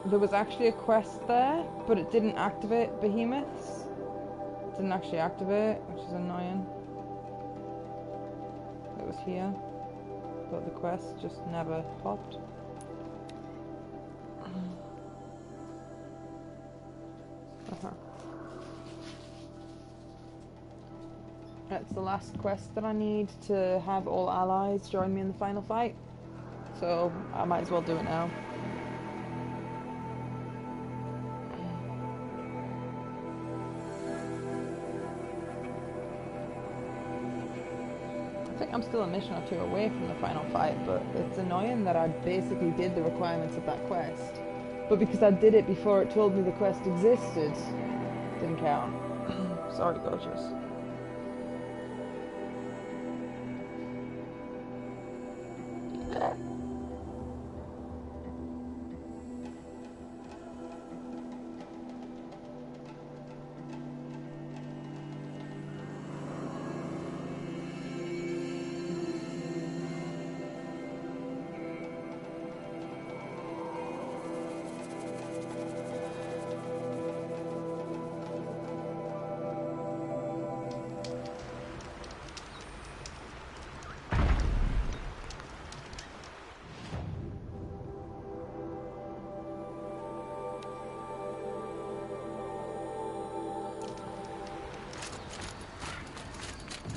there was actually a quest there, but it didn't activate behemoths. It didn't actually activate, which is annoying. It was here, but the quest just never popped. That's the last quest that I need to have all allies join me in the final fight. So I might as well do it now. I think I'm still a mission or two away from the final fight, but it's annoying that I basically did the requirements of that quest. But because I did it before it told me the quest existed, didn't count. Sorry, gorgeous.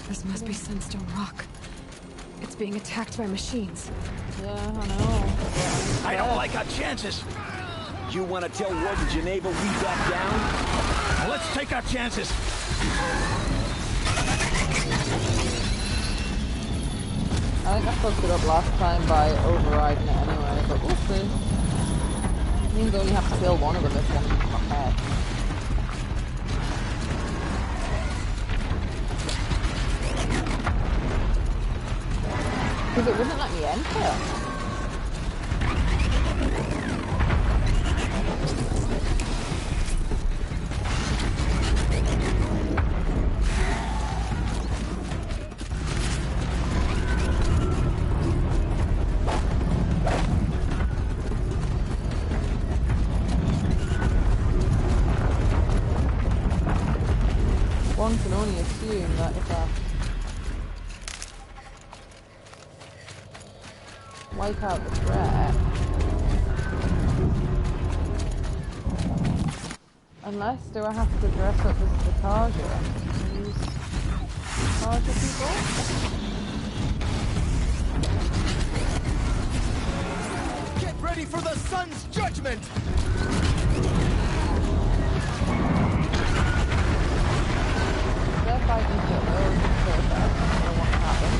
This must be Sunstone Rock. It's being attacked by machines. Yeah, I know. I don't like our chances. You want to tell Warden Geneva we back down? Well, let's take our chances. I think I fucked it up last time by overriding it anyway, but we'll see. It means I only have to kill one of them this one, it's not bad. Because it wouldn't let me enter. One can only assume that if I wipe out the threat, unless do I have to dress up as the Tarja? Use Tarja people? Get ready for the sun's judgment! They're fighting for those first. I don't know what happened.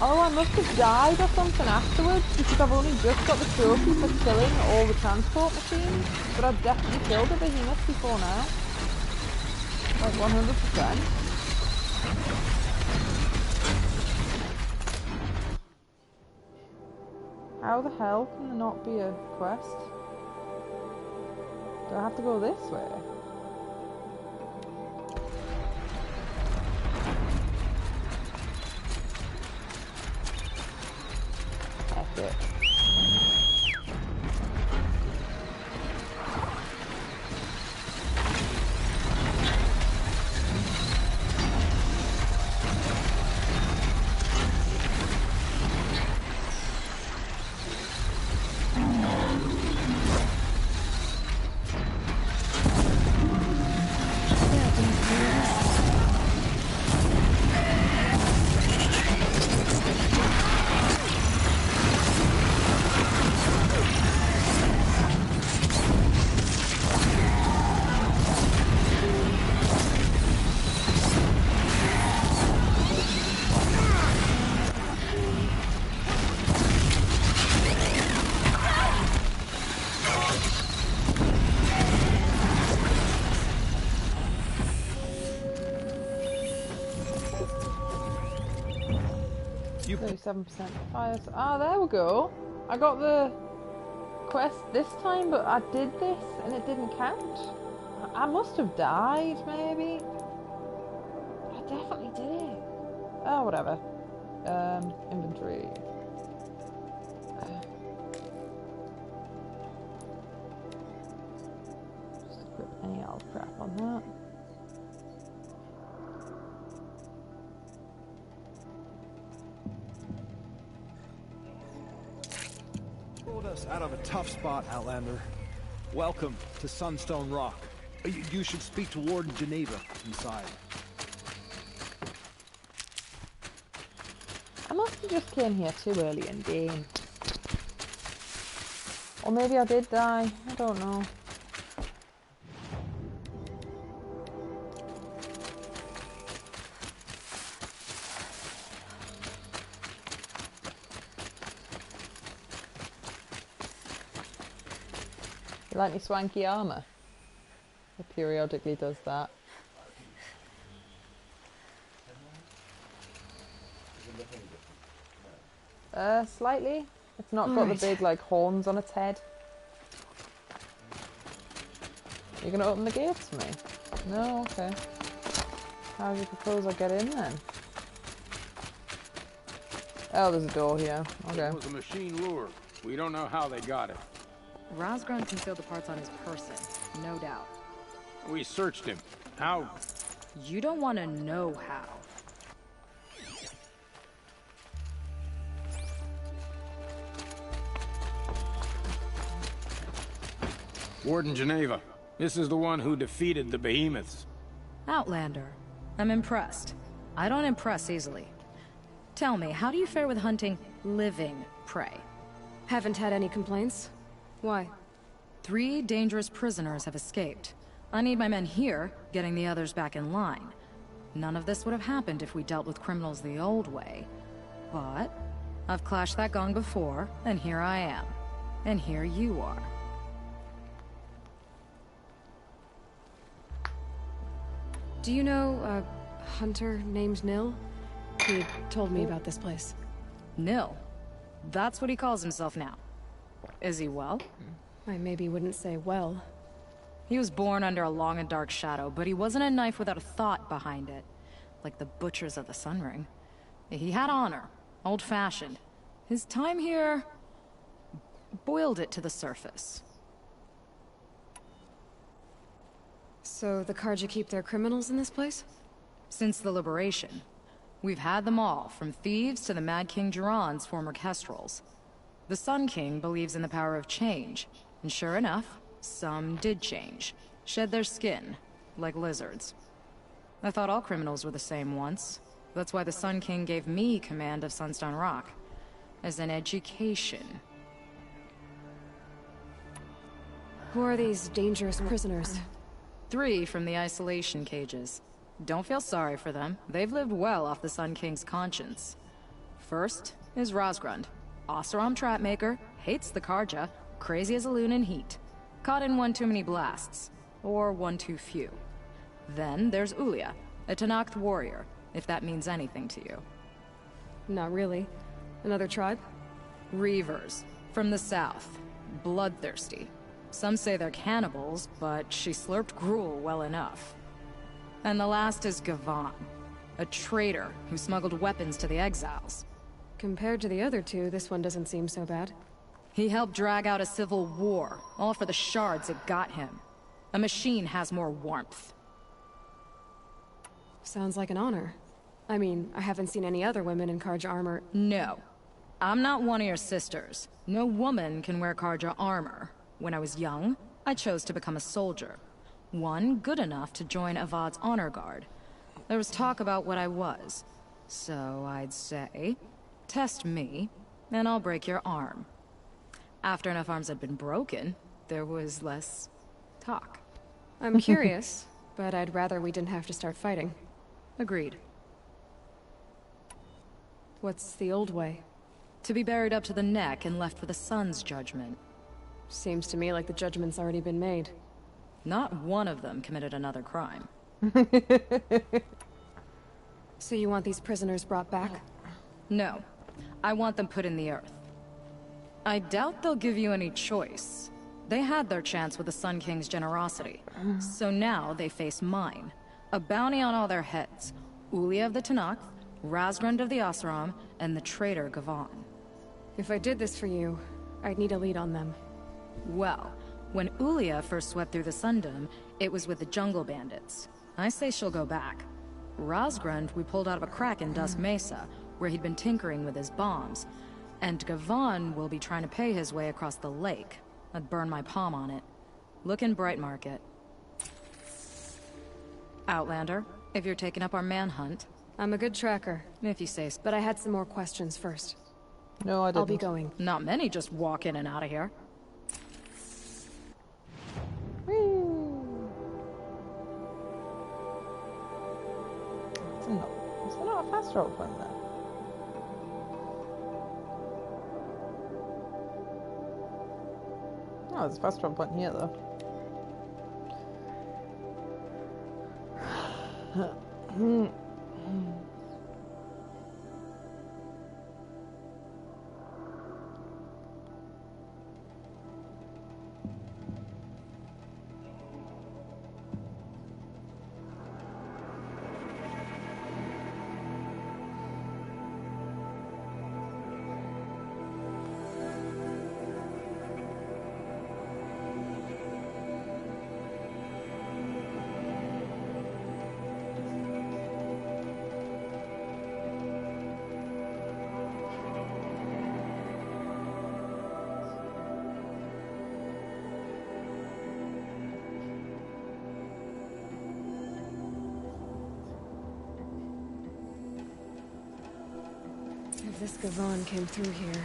Oh, I must have died or something afterwards because I've only just got the trophy for killing all the transport machines, but I've definitely killed a behemoth before now. Like 100%. How the hell can there not be a quest? Do I have to go this way? It. 27% fire. Oh, there we go. I got the quest this time, but I did this and it didn't count. I must have died, maybe. I definitely did it. Oh, whatever. Inventory. Just equip any old crap on that. Pulled us out of a tough spot, Outlander. Welcome to Sunstone Rock. You should speak to Warden Geneva inside. I must have just came here too early in game. Or maybe I did die. I don't know. You like my swanky armour? It periodically does that. Slightly. It's not got the big like horns on its head. You're gonna open the gates for me? No, okay. How do you propose I get in then? Oh, there's a door here. Okay. It was a machine lure. We don't know how they got it. Rosgron concealed the parts on his person, no doubt. We searched him. How? You don't want to know how. Warden Geneva. This is the one who defeated the behemoths. Outlander. I'm impressed. I don't impress easily. Tell me, how do you fare with hunting living prey? Haven't had any complaints. Why? 3 dangerous prisoners have escaped. I need my men here, getting the others back in line. None of this would have happened if we dealt with criminals the old way. But I've clashed that gong before, and here I am. And here you are. Do you know a hunter named Nil? He told me about this place. Nil. That's what he calls himself now. Is he well? I maybe wouldn't say well. He was born under a long and dark shadow, but he wasn't a knife without a thought behind it. Like the butchers of the Sun Ring. He had honor. Old-fashioned. His time here boiled it to the surface. So the Carja keep their criminals in this place? Since the liberation, we've had them all, from thieves to the Mad King Jiran's former kestrels. The Sun King believes in the power of change, and sure enough, some did change. Shed their skin, like lizards. I thought all criminals were the same once. That's why the Sun King gave me command of Sunstone Rock. As an education. Who are these dangerous prisoners? 3 from the isolation cages. Don't feel sorry for them. They've lived well off the Sun King's conscience. First is Rosgrund. Oseram trapmaker, hates the Carja, crazy as a loon in heat. Caught in one too many blasts. Or one too few. Then there's Ulia, a Tenakth warrior, if that means anything to you. Not really. Another tribe? Reavers, from the south. Bloodthirsty. Some say they're cannibals, but she slurped gruel well enough. And the last is Gavan, a traitor who smuggled weapons to the exiles. Compared to the other 2, this one doesn't seem so bad. He helped drag out a civil war, all for the shards it got him. A machine has more warmth. Sounds like an honor. I mean, I haven't seen any other women in Carja armor. No. I'm not one of your sisters. No woman can wear Carja armor. When I was young, I chose to become a soldier. One good enough to join Avad's honor guard. There was talk about what I was. So I'd say, test me, and I'll break your arm. After enough arms had been broken, there was less talk. I'm curious, but I'd rather we didn't have to start fighting. Agreed. What's the old way? To be buried up to the neck and left for the sun's judgment. Seems to me like the judgment's already been made. Not one of them committed another crime. So you want these prisoners brought back? No. I want them put in the earth. I doubt they'll give you any choice. They had their chance with the Sun King's generosity. So now they face mine. A bounty on all their heads. Ulia of the Tanakh, Razgrund of the Oseram, and the traitor Gavan. If I did this for you, I'd need a lead on them. Well, when Ulia first swept through the Sundom, it was with the jungle bandits. I say she'll go back. Razgrund we pulled out of a crack in Dusk Mesa, where he'd been tinkering with his bombs. And Gavan will be trying to pay his way across the lake. I'd burn my palm on it. Look in Bright Market. Outlander, if you're taking up our manhunt. I'm a good tracker, If you say so. but I had some more questions first. No, I didn't. I'll be going. Not many just walk in and out of here. Is there not a fast travel point there? Oh, there's a fast travel point here though. If this Gavan came through here,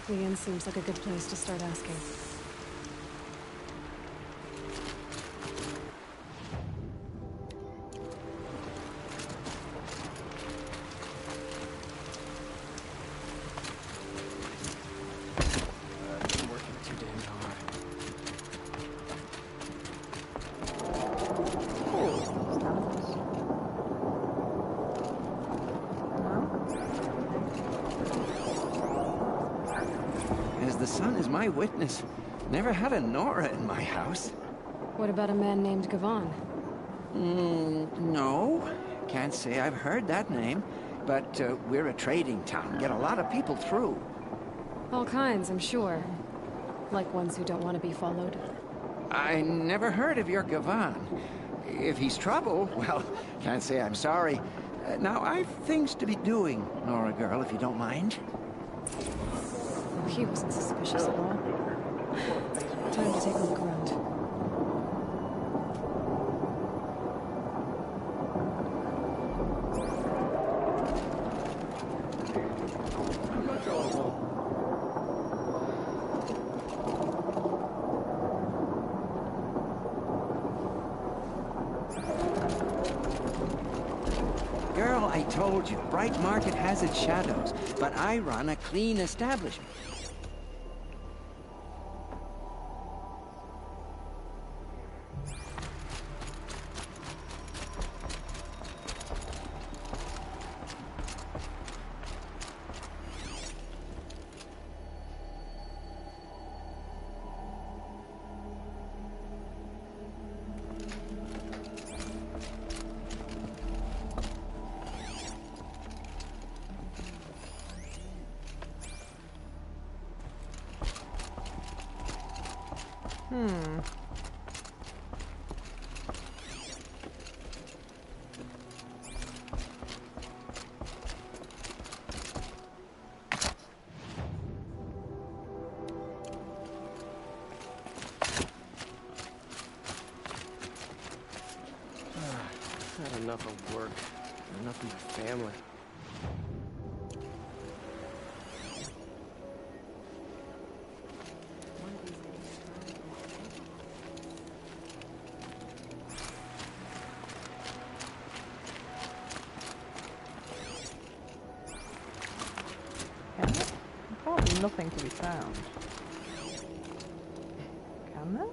the inn seems like a good place to start asking. Working too damn hard. As the sun is my witness, never had a Nora in my house. What about a man named Gavan? No. Can't say I've heard that name. But we're a trading town. Get a lot of people through. All kinds, I'm sure. Like ones who don't want to be followed. I never heard of your Gavan. If he's trouble, well, can't say I'm sorry. Now, I've things to be doing, Nora girl, if you don't mind. Oh, he wasn't suspicious at all. Time to take a look around. Girl, I told you, Bright Market has its shadows, but I run a clean establishment. Not enough of work. Not enough of my family. Can there? Probably nothing to be found. Can there?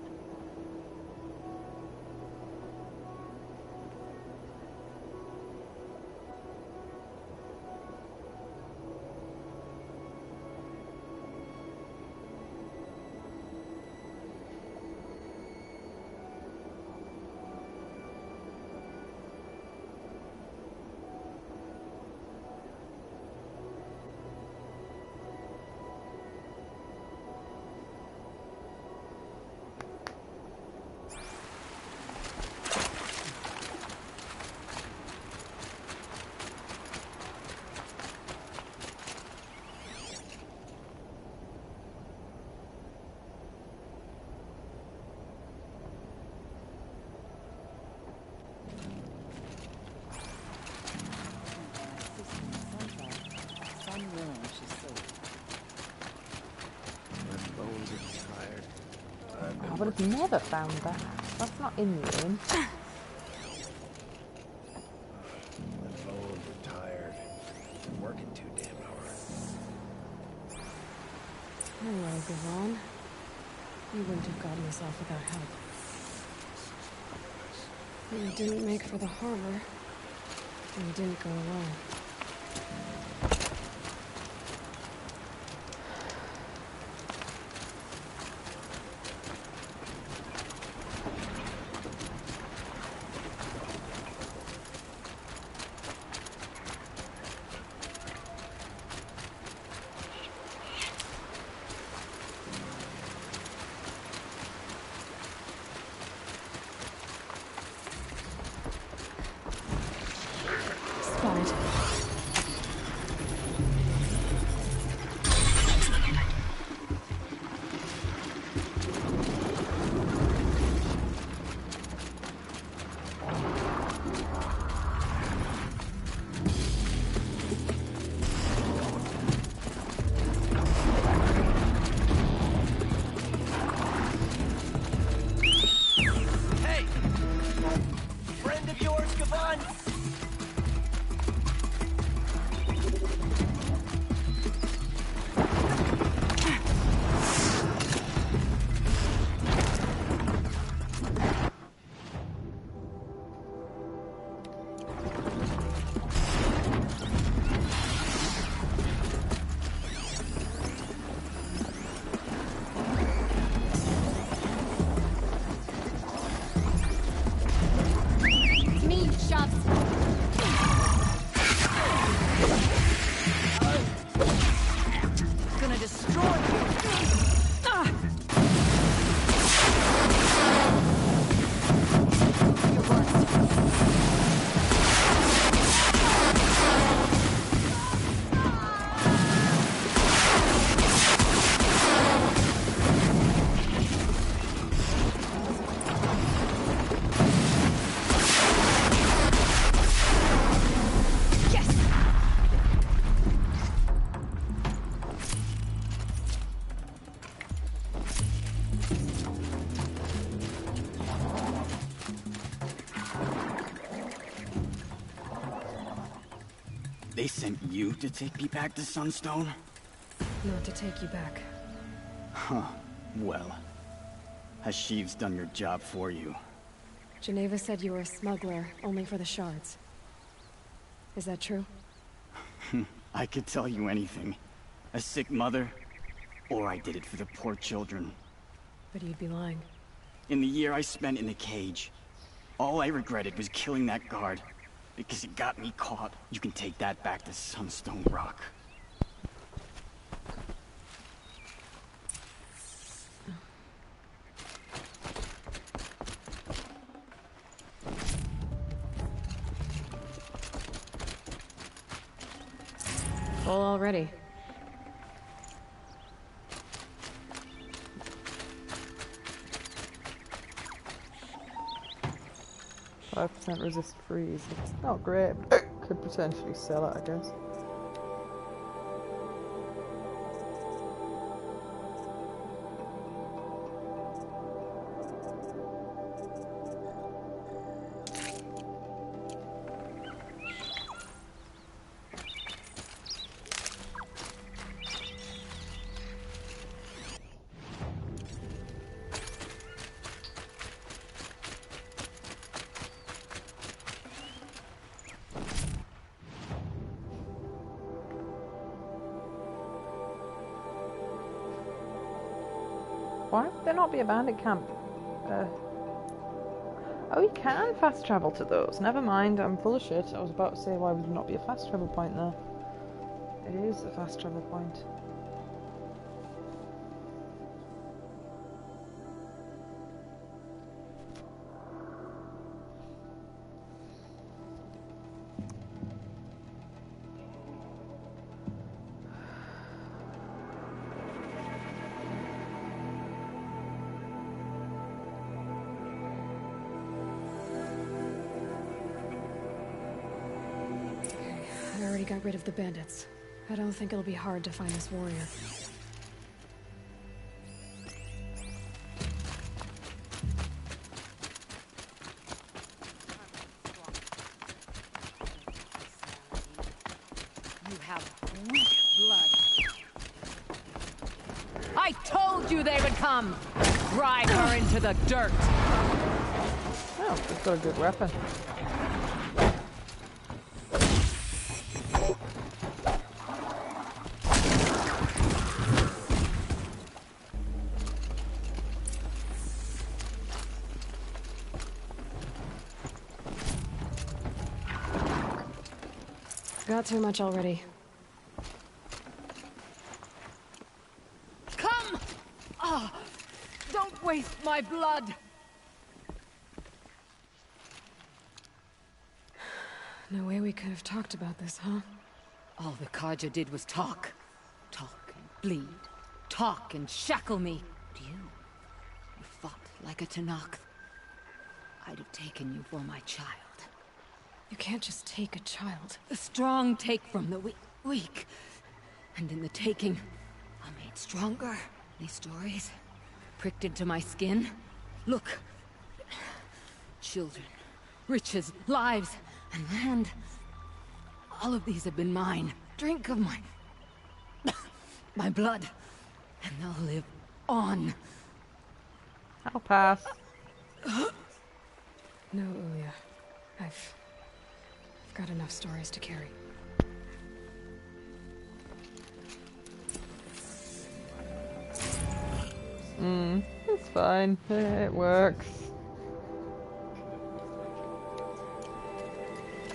would have never found that. That's not in the inn. I'm old, I'm tired. I'm working too damn hard. Hello, Gavon. You wouldn't have gotten this off without help. You didn't make for the harbor. And you didn't go alone. Spotted. Hey! Friend of yours, Gavon? Me, you shoves. Gonna destroy you. You're worse. They sent you to take me back to Sunstone? Not to take you back. Huh. Well, Hashiv's done your job for you. Geneva said you were a smuggler, only for the shards. Is that true? I could tell you anything. A sick mother, or I did it for the poor children. But you'd be lying. In the year I spent in the cage, all I regretted was killing that guard. Because it got me caught. You can take that back to Sunstone Rock. Full already. 5% resist freeze. It's not great. Could potentially sell it, I guess. Why would there not be a bandit camp? Oh, you can fast travel to those. Never mind, I'm full of shit. I was about to say, why would there not be a fast travel point there? It is a fast travel point. I already got rid of the bandits. I don't think it'll be hard to find this warrior. told you they would come! Drive her into the dirt! Oh, it's got a good weapon. Got too much already. Come! Ah, don't waste my blood! No way we could have talked about this, huh? All the Carja did was talk. Talk and bleed. Talk and shackle me. And you fought like a Tenakth. I'd have taken you for my child. You can't just take a child. The strong take from the weak. And in the taking, I'm made stronger. These stories, pricked into my skin. Look. Children, riches, lives, and land. All of these have been mine. Drink of my... my blood. And they'll live on. I'll pass. No, Ulya. I've got enough stories to carry. It's fine. It works.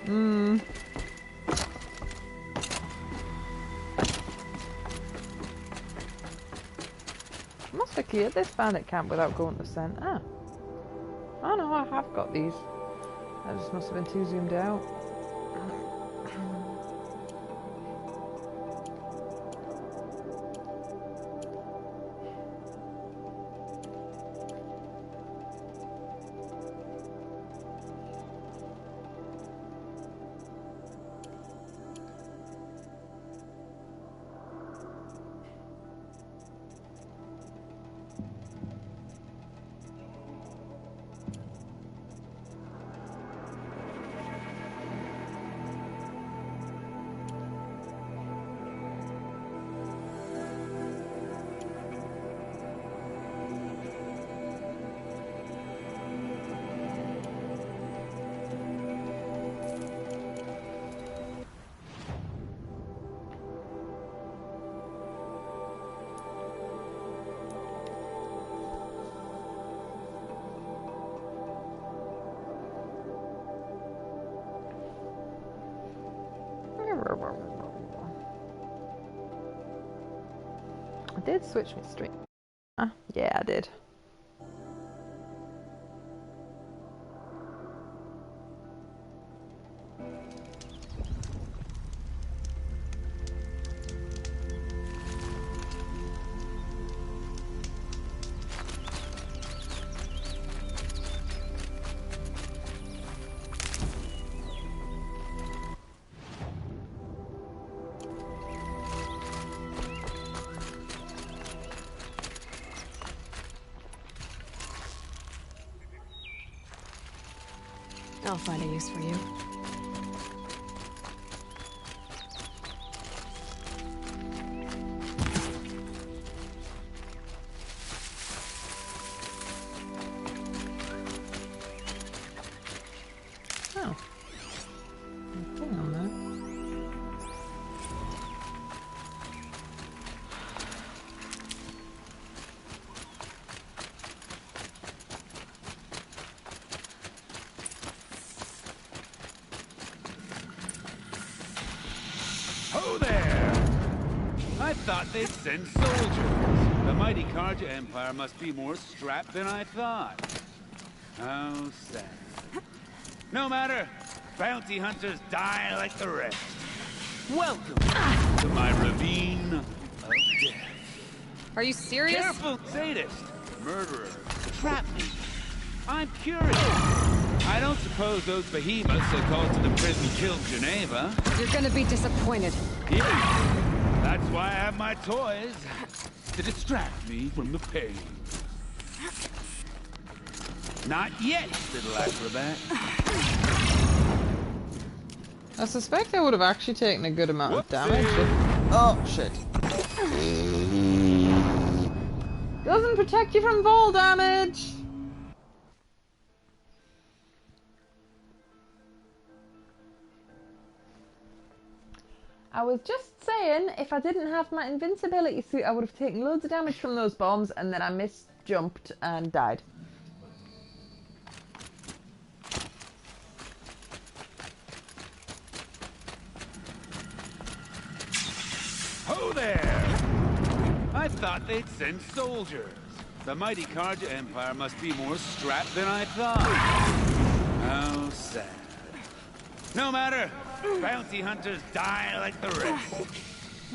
I must have cleared this bandit camp without going to center. Oh no, I have got these. I just must have been too zoomed out. I did switch my stream. Yeah, I did. I'll find a use for you. Oh. Nothing on that. Ho there! I thought they'd send soldiers. The mighty Carja Empire must be more strapped than I thought. How sad. No matter. Bounty hunters die like the rest. Welcome to my ravine of death. Are you serious? Careful, sadist, murderer, trap me. I'm curious. I don't suppose those behemoths that called to the prison killed Geneva. You're gonna be disappointed. Yeah. That's why I have my toys. To distract me from the pain. Not yet, little acrobat. I suspect I would have actually taken a good amount of damage. Oh, shit. Doesn't protect you from fall damage! I was just saying, if I didn't have my invincibility suit, I would have taken loads of damage from those bombs, and then I misjumped and died. Ho there! I thought they'd send soldiers. The mighty Carja Empire must be more strapped than I thought. How sad. No matter. Bounty hunters die like the rest.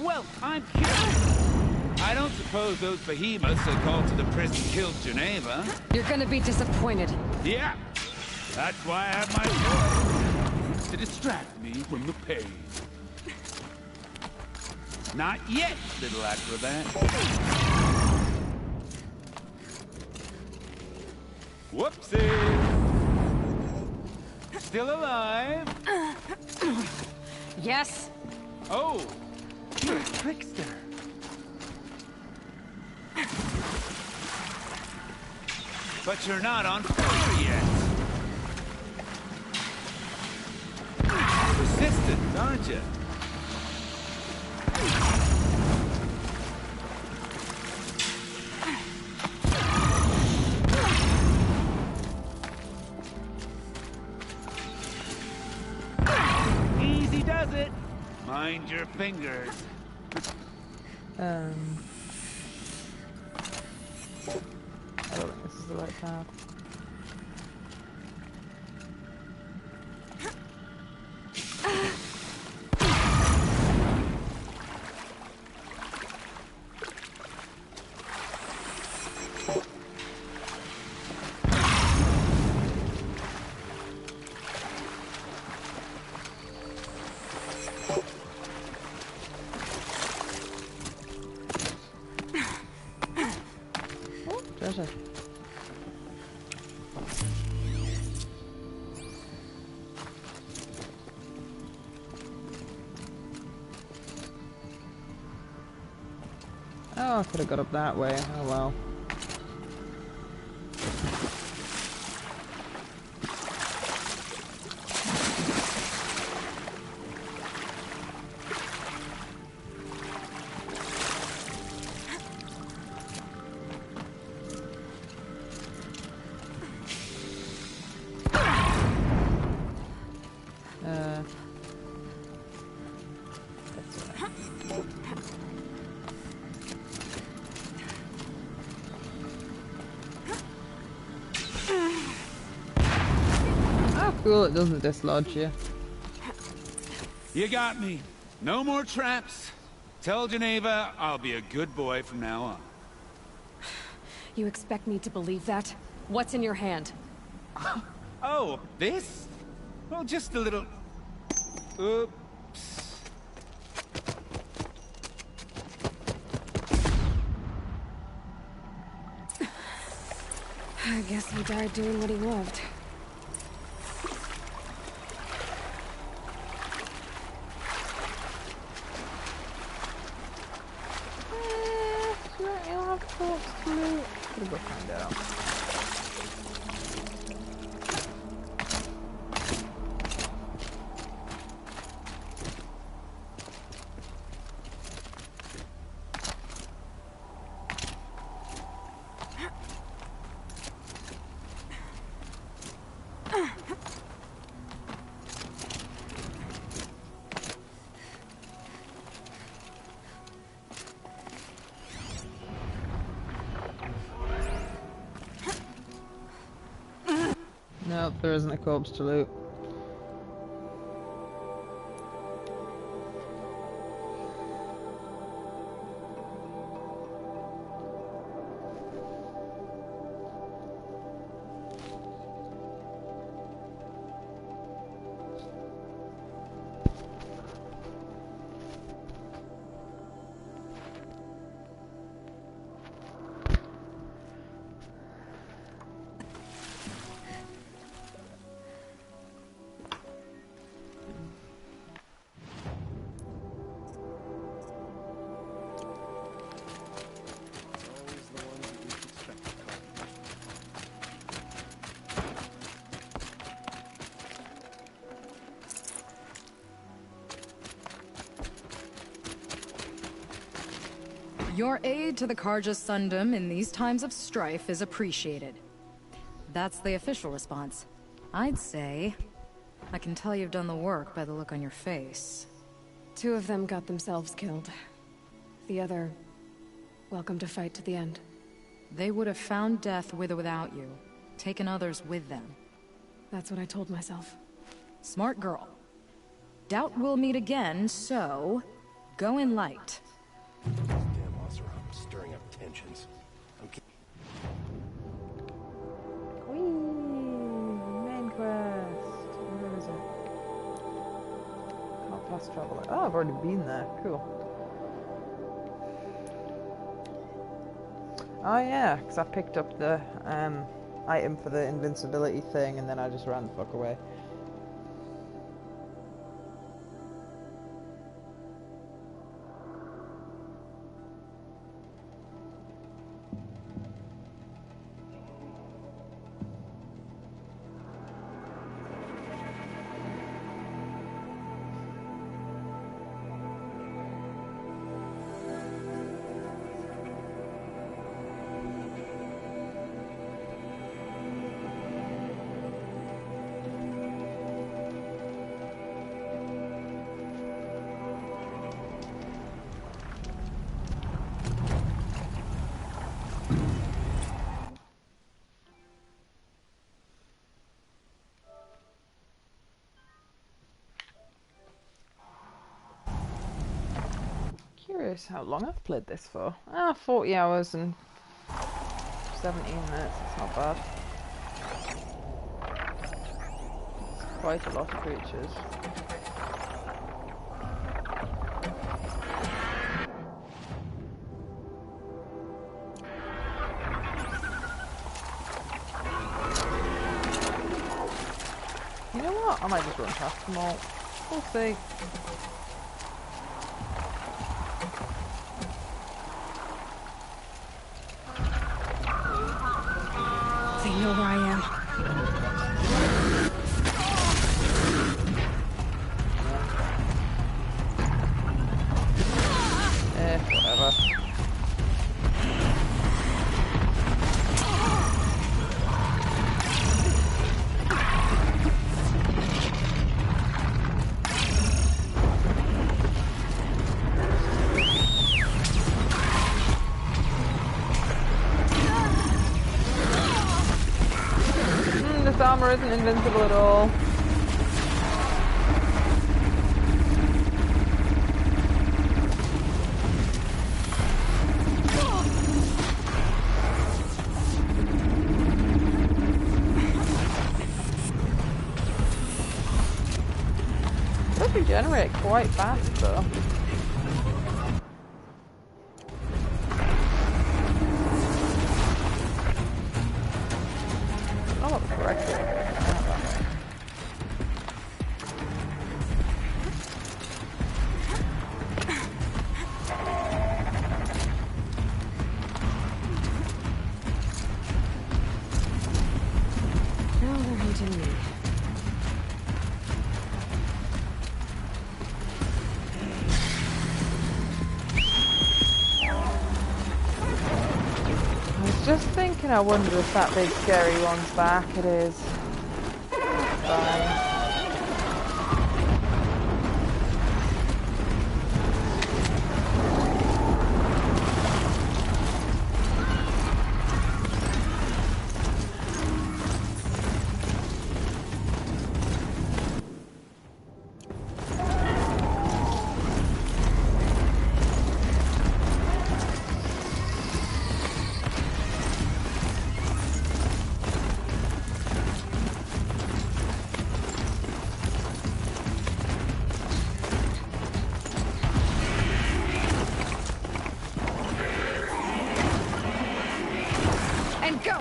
Well, I'm curious. I don't suppose those behemoths are called to the prison killed Geneva. You're gonna be disappointed. Yeah. That's why I have my voice. To distract me from the pain. Not yet, little acrobat. Whoopsie! Still alive? Yes? Oh, you're a trickster. But you're not on fire yet. Persistent, aren't you? Easy does it. Mind your fingers. I don't think this is the right path. Treasure. Oh, I could have got up that way. Oh well. Cool, it doesn't dislodge you. You got me. No more traps. Tell Geneva I'll be a good boy from now on. You expect me to believe that? What's in your hand? Oh, this? Well, just a little... Oops. I guess he died doing what he loved. Gotta go find out. Nope, there isn't a corpse to loot. Your aid to the Carja Sundom in these times of strife is appreciated. That's the official response. I'd say... I can tell you've done the work by the look on your face. 2 of them got themselves killed. The other... welcome to fight to the end. They would have found death with or without you. Taken others with them. That's what I told myself. Smart girl. Doubt we'll meet again, so... go in light. Damn Oseram stirring up tensions. Okay. Main quest. Where is it? Not past traveler. Oh, I've already been there. Cool. Oh yeah, because I picked up the item for the invincibility thing and then I just ran the fuck away. Curious how long I've played this for. 40 hours and 17 minutes, it's not bad. It's quite a lot of creatures. You know what? I might just run past them all. We'll see. They know where I am. Whatever. This armor isn't invincible at all. It does regenerate quite fast though. Oh, what the correct way. Now they're hunting me. I was just thinking, I wonder if that big scary one's back. It is. Fine. And go!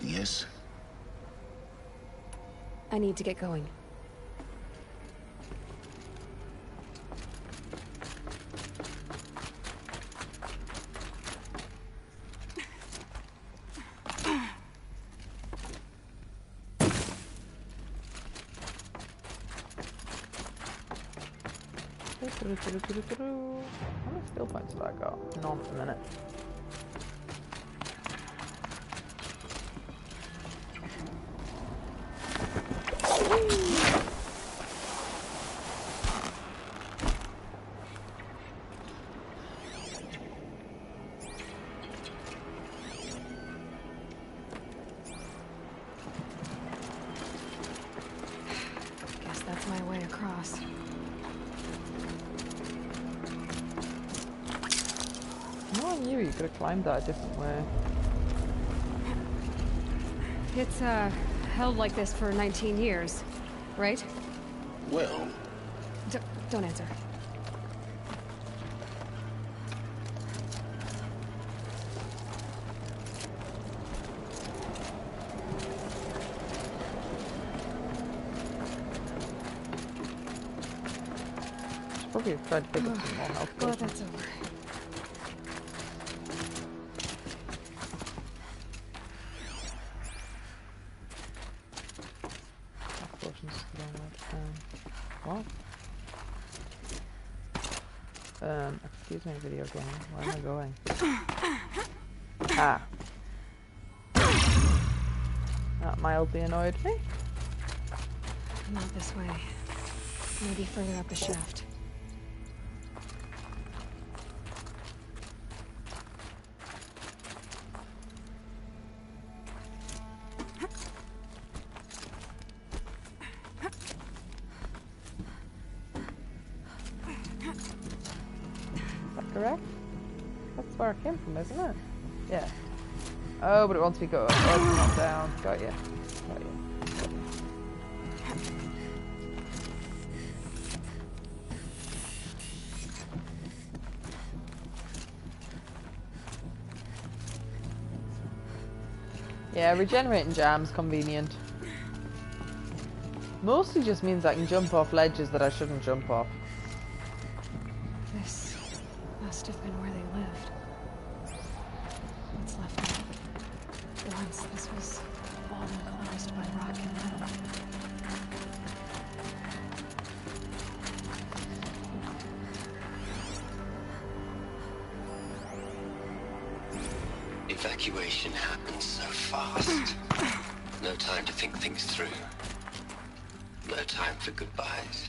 Yes? I need to get going. How many skill points have I got? None at the minute. Guess that's my way across. No one knew you could have climbed that a different way. It's, held like this for 19 years, right? Well, Don't answer. Should probably have tried to pick up some more health Well, potions. that's over. Health potions is the wrong way. What? Excuse me, video game. Where am I going? Ah. That mildly annoyed me. Not this way. Maybe further up the shaft. Correct? That's where it came from, isn't it? Yeah. Oh, but it wants me to go up. Oh, it's not down. Got you. Got you. Yeah, regenerating jam's convenient. Mostly just means I can jump off ledges that I shouldn't jump off. This must have been where they lived. What's left of it? Once this was all enclosed by rock and metal. Evacuation happened so fast. No time to think things through. No time for goodbyes.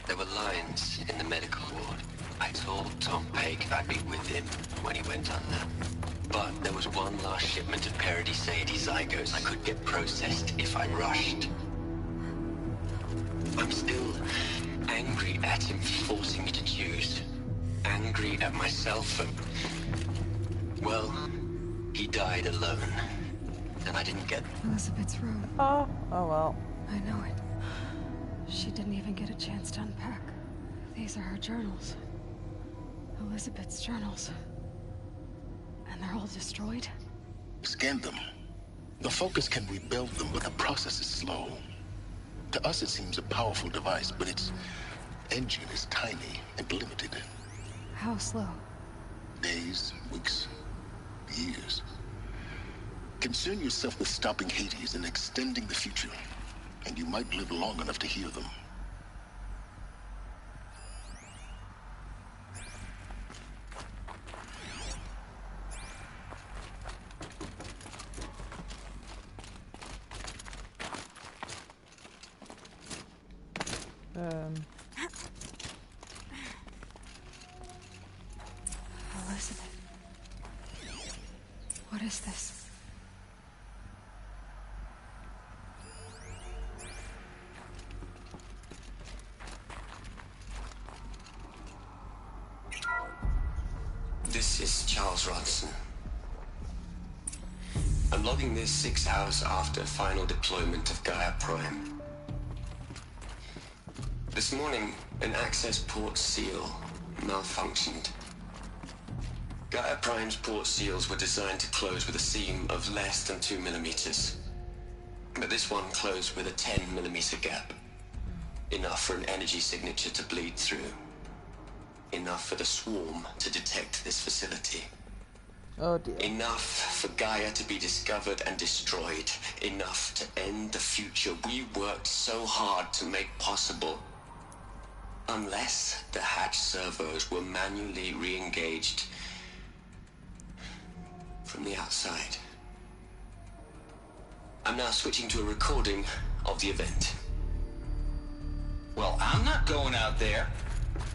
There were lines in the medical ward. I told Tom Pake I'd be with him when he went under. But there was one last shipment of Paradiseidae zygotes I could get processed if I rushed. I'm still angry at him for forcing me to choose. Angry at myself for... well, he died alone. And I didn't get... Elizabeth's room. Oh well. I know it. She didn't even get a chance to unpack. These are her journals. Elizabeth's journals. And they're all destroyed? scan them. The Focus can rebuild them, but the process is slow. To us, it seems a powerful device, but its engine is tiny and limited. How slow? Days, weeks, years. Concern yourself with stopping Hades and extending the future, and you might live long enough to hear them. Elizabeth. What is this? This is Charles Rodson. I'm logging this 6 hours after final deployment of Gaia Prime. This morning, an access port seal malfunctioned. Gaia Prime's port seals were designed to close with a seam of less than 2 millimeters. But this one closed with a 10 millimeter gap. Enough for an energy signature to bleed through. Enough for the swarm to detect this facility. Oh dear. Enough for Gaia to be discovered and destroyed. Enough to end the future we worked so hard to make possible. Unless the hatch servos were manually re-engaged from the outside. I'm now switching to a recording of the event. Well, I'm not going out there.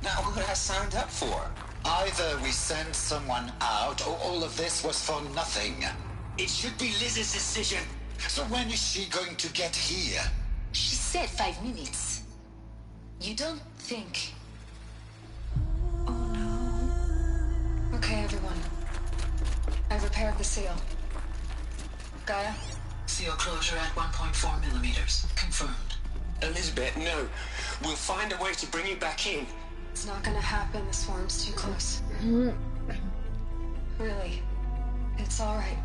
Now, what I signed up for? Either we send someone out, or all of this was for nothing. It should be Liz's decision. So when is she going to get here? She said 5 minutes. You don't think... Oh no. Okay, everyone. I've repaired the seal. Gaia? Seal closure at 1.4 millimeters. Confirmed. Elizabeth, no. We'll find a way to bring you back in. It's not gonna happen. The swarm's too close. Really. It's alright.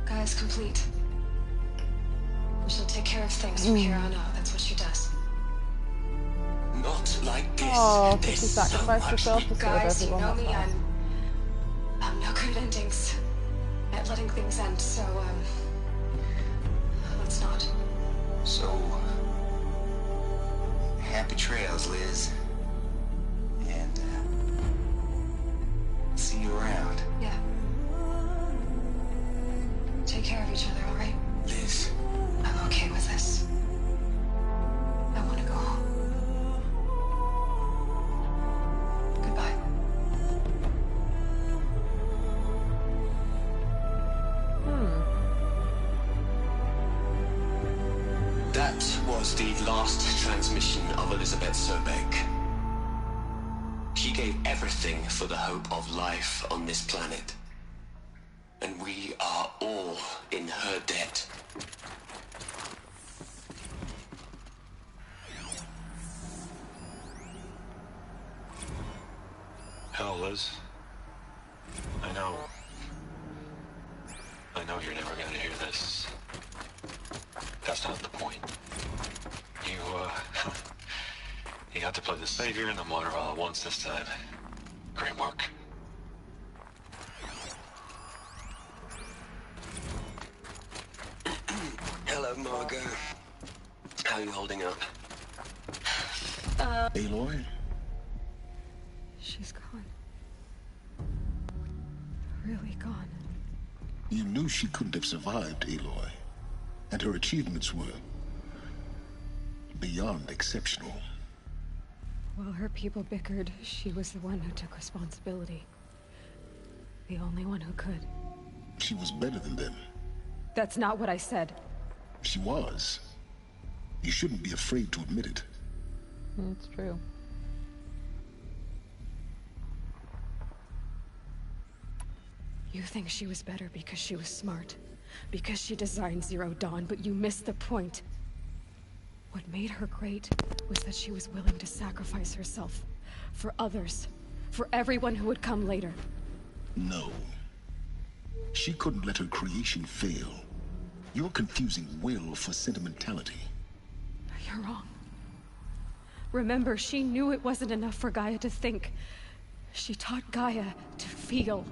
Gaia's complete. She'll take care of things from here on out. That's what she does. Not like this. Oh, she sacrificed herself to save Guys, you everyone. know me. I'm no good at endings. At letting things end, so, let's not. So, happy trails, Liz. And, see you around. Yeah. Take care of each other, alright? Liz. I'm okay with this. I want to go home. Goodbye. That was the last transmission of Elizabeth Sobeck. She gave everything for the hope of life on this planet. And we are all in her debt. Hell, Liz. I know you're never gonna hear this. That's not the point. You got to play the savior and the martyr all at once this time. Great work. Hello, Margot. How are you holding up? Aloy? She's gone. Really gone. You knew she couldn't have survived, Aloy. And her achievements were beyond exceptional. While her people bickered, she was the one who took responsibility. The only one who could. She was better than them. That's not what I said. She was. You shouldn't be afraid to admit it. It's true. You think she was better because she was smart. Because she designed Zero Dawn, but you missed the point. What made her great was that she was willing to sacrifice herself. For others. For everyone who would come later. No. She couldn't let her creation fail. You're confusing will for sentimentality. You're wrong. Remember, she knew it wasn't enough for Gaia to think. She taught Gaia to feel.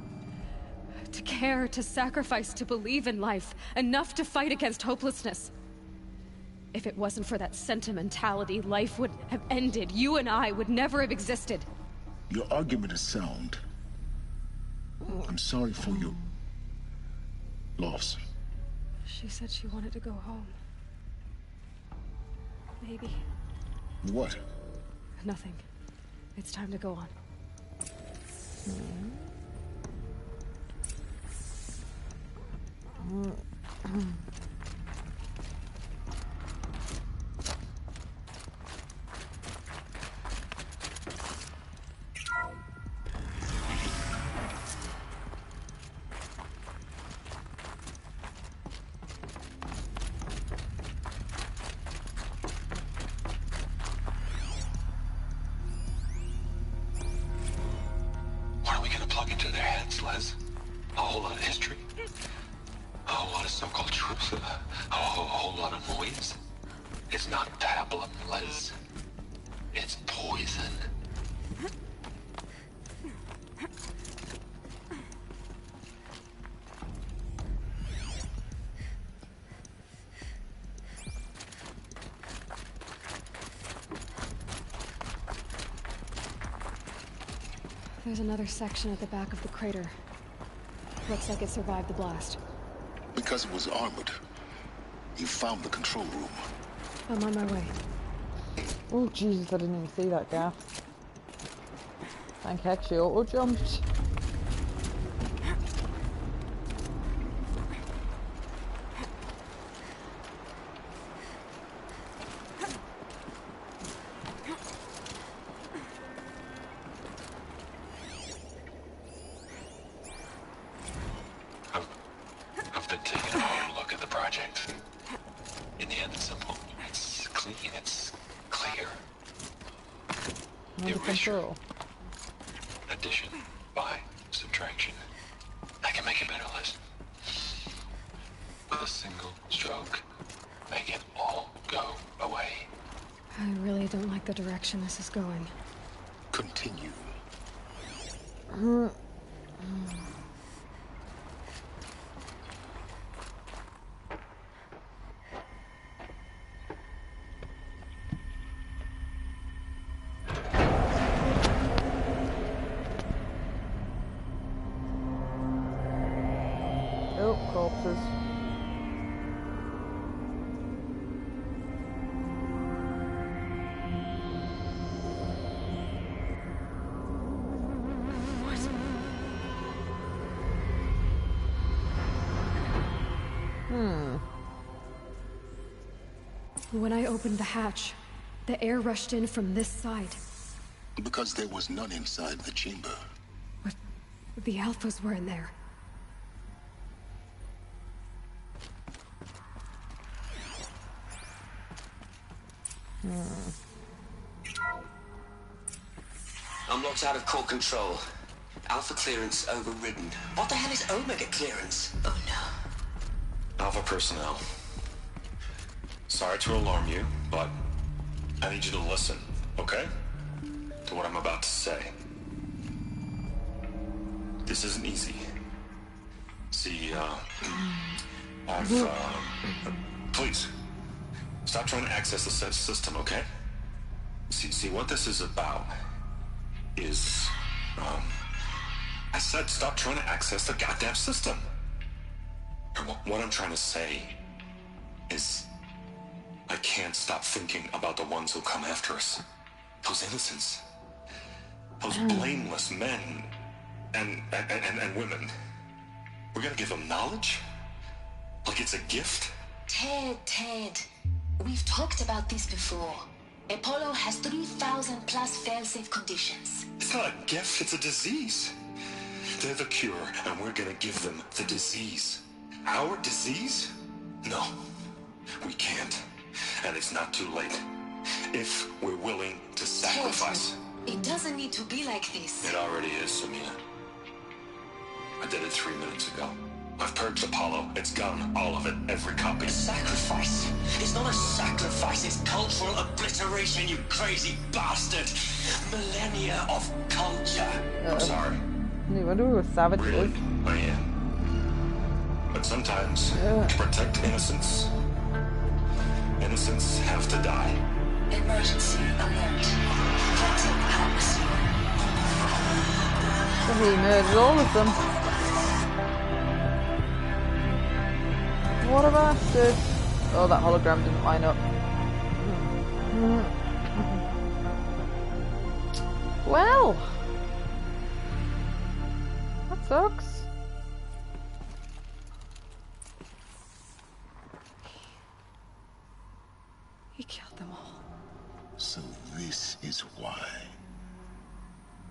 To care, to sacrifice, to believe in life. Enough to fight against hopelessness. If it wasn't for that sentimentality, life would have ended. You and I would never have existed. Your argument is sound. I'm sorry for your loss. She said she wanted to go home. Maybe. What? Nothing. It's time to go on. What are we gonna play? facts, Les. A whole lot of history. A whole lot of so-called truth. A whole lot of noise. It's not pablum, Les. It's poison. There's another section at the back of the crater. Looks like it survived the blast. Because it was armored. You found the control room. I'm on my way. Oh Jesus, I didn't even see that gap. Thank heck she auto-jumped. I've been taking a hard look at the project. In the end, it's simple. It's clean. It's clear. Under control. Addition by subtraction. I can make a better list. With a single stroke, make it all go away. I really don't like the direction this is going. Continue. Oh, corpses. When I opened the hatch, the air rushed in from this side. Because there was none inside the chamber. But the Alphas were in there. I'm locked out of core control. Alpha clearance overridden. What the hell is Omega clearance? Oh no. Alpha personnel. Sorry to alarm you, but I need you to listen, okay? To what I'm about to say. This isn't easy. See, please, stop trying to access the system, okay? See, what this is about is, I said stop trying to access the goddamn system. What I'm trying to say is, I can't stop thinking about the ones who come after us. Those innocents. Those blameless men and women. We're gonna give them knowledge? Like it's a gift? Ted. We've talked about this before. Apollo has 3,000 plus fail-safe conditions. It's not a gift, it's a disease. They're the cure, and we're gonna give them the disease. Our disease? No, we can't. And it's not too late. If we're willing to sacrifice. Ted, it doesn't need to be like this. It already is, Samina. I did it 3 minutes ago. I've purged Apollo. It's gone. All of it. Every copy. A sacrifice? It's not a sacrifice. It's cultural obliteration, you crazy bastard. Millennia of culture. I'm sorry. No wonder we were savages. Really, I am. But sometimes, to protect innocence, innocents have to die. Emergency alert. Protect atmosphere. So he murdered all of them. What a bastard. Oh, that hologram didn't line up. Well, that sucks. He killed them all. So this is why.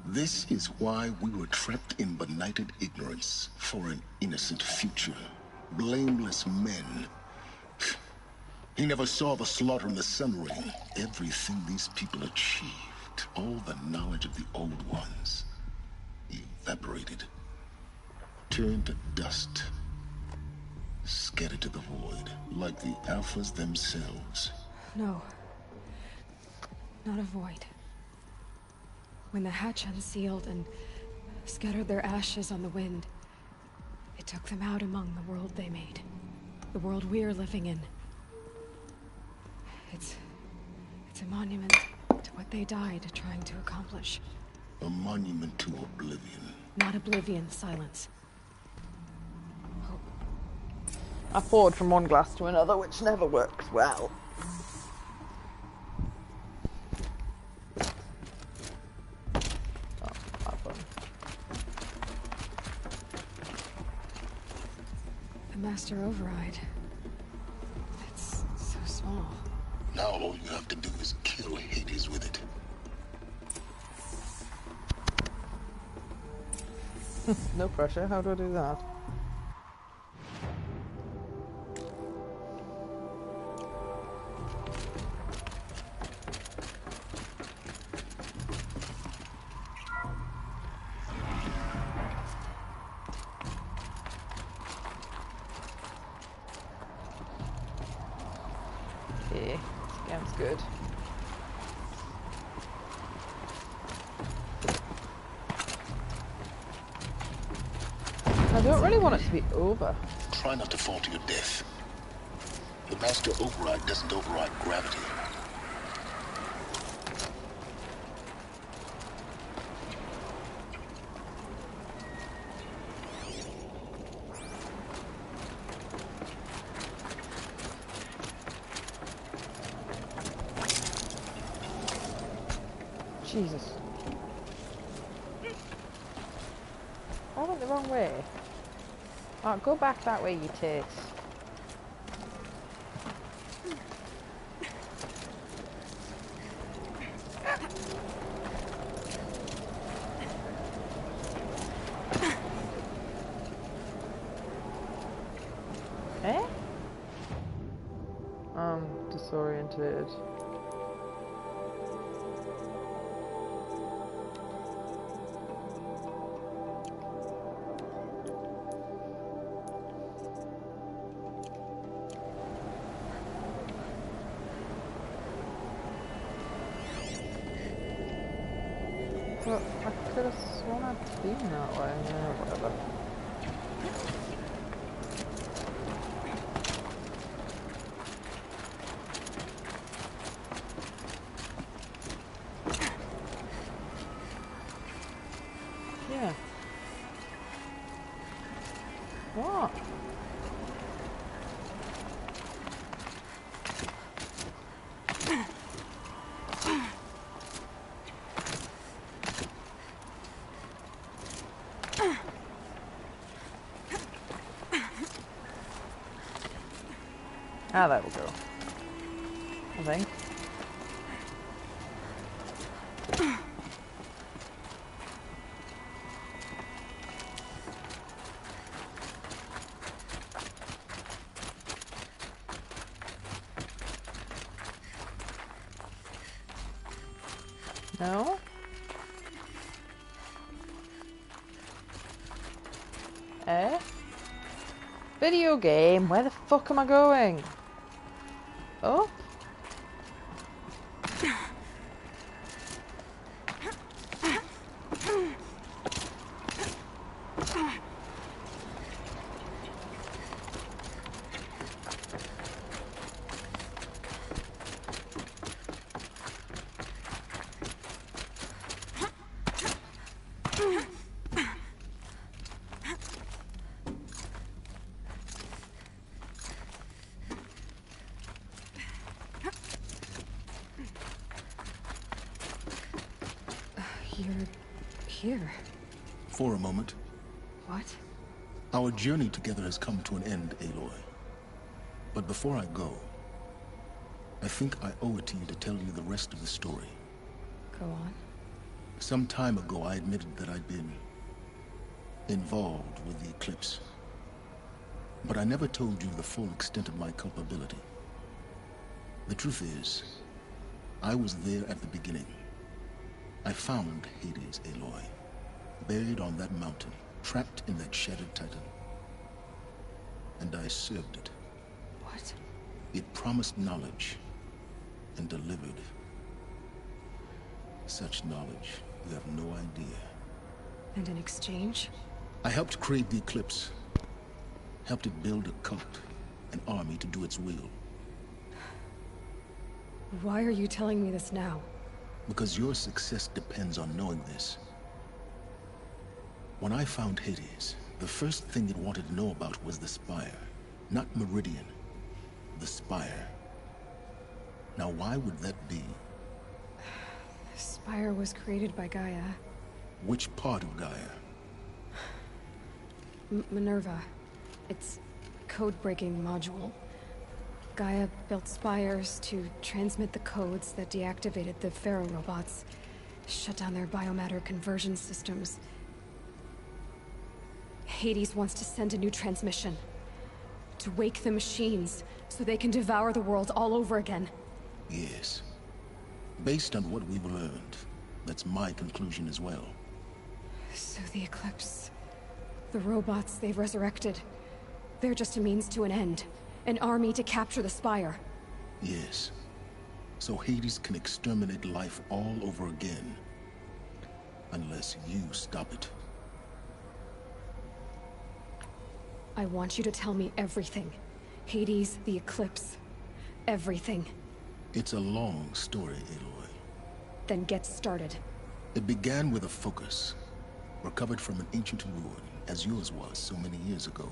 This is why we were trapped in benighted ignorance for an innocent future. Blameless men. He never saw the slaughter in the Sun Ring. Everything these people achieved, all the knowledge of the old ones, evaporated. Turned to dust. Scattered to the void, like the Alphas themselves. No. Not a void. When the hatch unsealed and scattered their ashes on the wind, it took them out among the world they made. The world we're living in. It's a monument to what they died trying to accomplish. A monument to oblivion. Not oblivion, silence. I poured from one glass to another, which never works well. The Master Override. It's so small. Now all you have to do is kill Hades with it. No pressure, how do I do that? Okay, this game's good. I don't really want it to be over. Try not to fall to your death. The Master Override doesn't override gravity. Jesus. I went the wrong way. Oh, go back that way, you tits. Eh? I'm disoriented. But I could have sworn I'd been that way. Yeah, whatever. Yeah. What? Ah, there we go. I think. No? Eh? Video game? Where the fuck am I going? Oh? You're here. For a moment. What? Our journey together has come to an end, Aloy. But before I go, I think I owe it to you to tell you the rest of the story. Go on. Some time ago, I admitted that I'd been involved with the Eclipse. But I never told you the full extent of my culpability. The truth is, I was there at the beginning. I found Hades, Aloy, buried on that mountain. trapped in that shattered titan. And I served it. What? It promised knowledge and delivered. Such knowledge, you have no idea. And in exchange? I helped create the Eclipse. Helped it build a cult, an army to do its will. Why are you telling me this now? Because your success depends on knowing this. When I found Hades, the first thing it wanted to know about was the Spire. Not Meridian. The Spire. Now why would that be? The Spire was created by Gaia. Which part of Gaia? Minerva. Its code-breaking module. Gaia built spires to transmit the codes that deactivated the Pharaoh robots, shut down their biomatter conversion systems. Hades wants to send a new transmission. To wake the machines, so they can devour the world all over again. Yes. Based on what we've learned, that's my conclusion as well. So the Eclipse... the robots they've resurrected... they're just a means to an end. An army to capture the Spire. Yes. So Hades can exterminate life all over again. Unless you stop it. I want you to tell me everything. Hades, the Eclipse. Everything. It's a long story, Aloy. Then get started. It began with a focus. Recovered from an ancient ruin, as yours was so many years ago.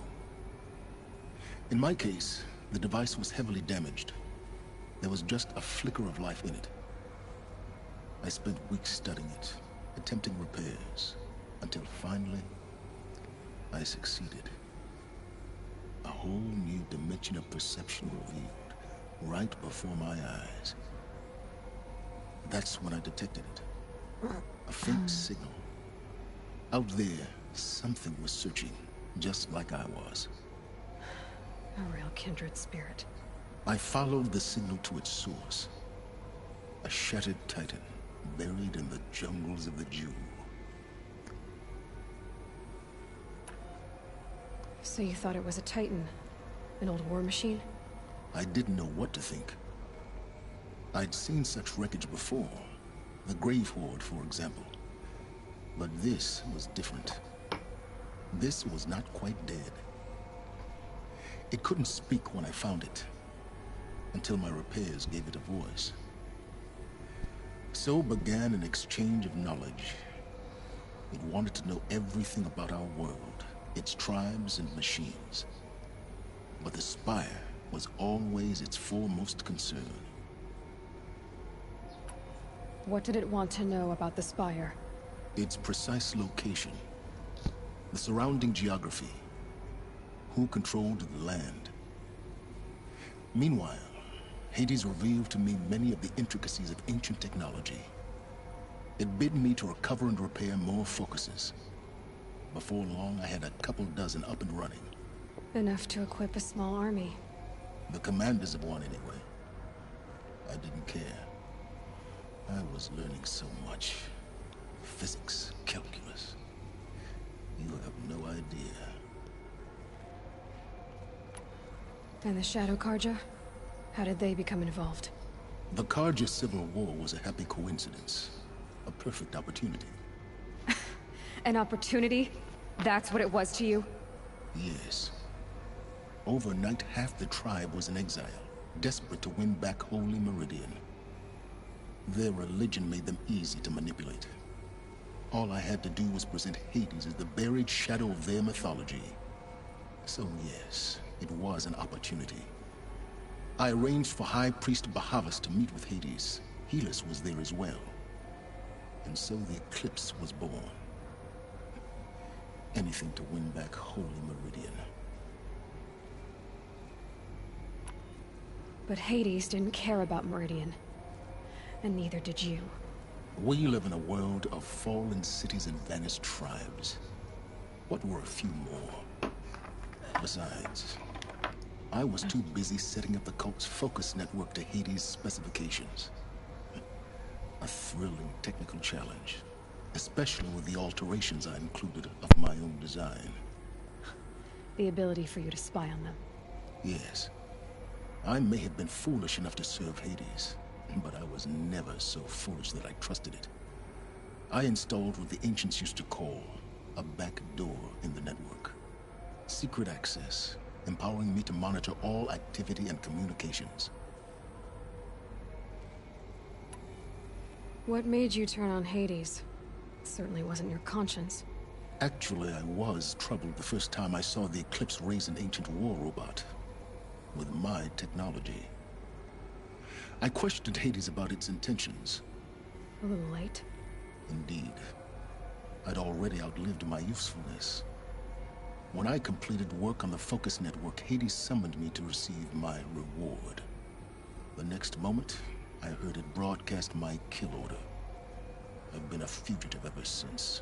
In my case, the device was heavily damaged. There was just a flicker of life in it. I spent weeks studying it, attempting repairs, until finally, I succeeded. A whole new dimension of perception revealed, right before my eyes. That's when I detected it. A faint signal. Out there, something was searching, just like I was. A real kindred spirit. I followed the signal to its source. A shattered titan, buried in the jungles of the Jew. So you thought it was a titan? An old war machine? I didn't know what to think. I'd seen such wreckage before. The Grave Horde, for example. But this was different. This was not quite dead. It couldn't speak when I found it, until my repairs gave it a voice. So began an exchange of knowledge. It wanted to know everything about our world, its tribes and machines. But the Spire was always its foremost concern. What did it want to know about the Spire? Its precise location, the surrounding geography, who controlled the land. Meanwhile, Hades revealed to me many of the intricacies of ancient technology. It bid me to recover and repair more focuses. Before long, I had a couple dozen up and running. Enough to equip a small army. The commanders of one, anyway. I didn't care. I was learning so much. Physics, calculus. You have no idea. And the Shadow Carja? How did they become involved? The Carja Civil War was a happy coincidence. A perfect opportunity. An opportunity? That's what it was to you? Yes. Overnight, half the tribe was in exile, desperate to win back Holy Meridian. Their religion made them easy to manipulate. All I had to do was present Hades as the buried shadow of their mythology. So yes, it was an opportunity. I arranged for High Priest Bahavas to meet with Hades. Helis was there as well. And so the Eclipse was born. Anything to win back Holy Meridian. But Hades didn't care about Meridian. And neither did you. We live in a world of fallen cities and vanished tribes. What were a few more? Besides, I was too busy setting up the cult's focus network to Hades' specifications. A thrilling technical challenge, especially with the alterations I included of my own design. The ability for you to spy on them. Yes. I may have been foolish enough to serve Hades, but I was never so foolish that I trusted it. I installed what the ancients used to call a back door in the network. Secret access, empowering me to monitor all activity and communications. What made you turn on Hades? It certainly wasn't your conscience. Actually, I was troubled the first time I saw the Eclipse raise an ancient war robot with my technology. I questioned Hades about its intentions. A little late. Indeed. I'd already outlived my usefulness. When I completed work on the Focus Network, Hades summoned me to receive my reward. The next moment, I heard it broadcast my kill order. I've been a fugitive ever since.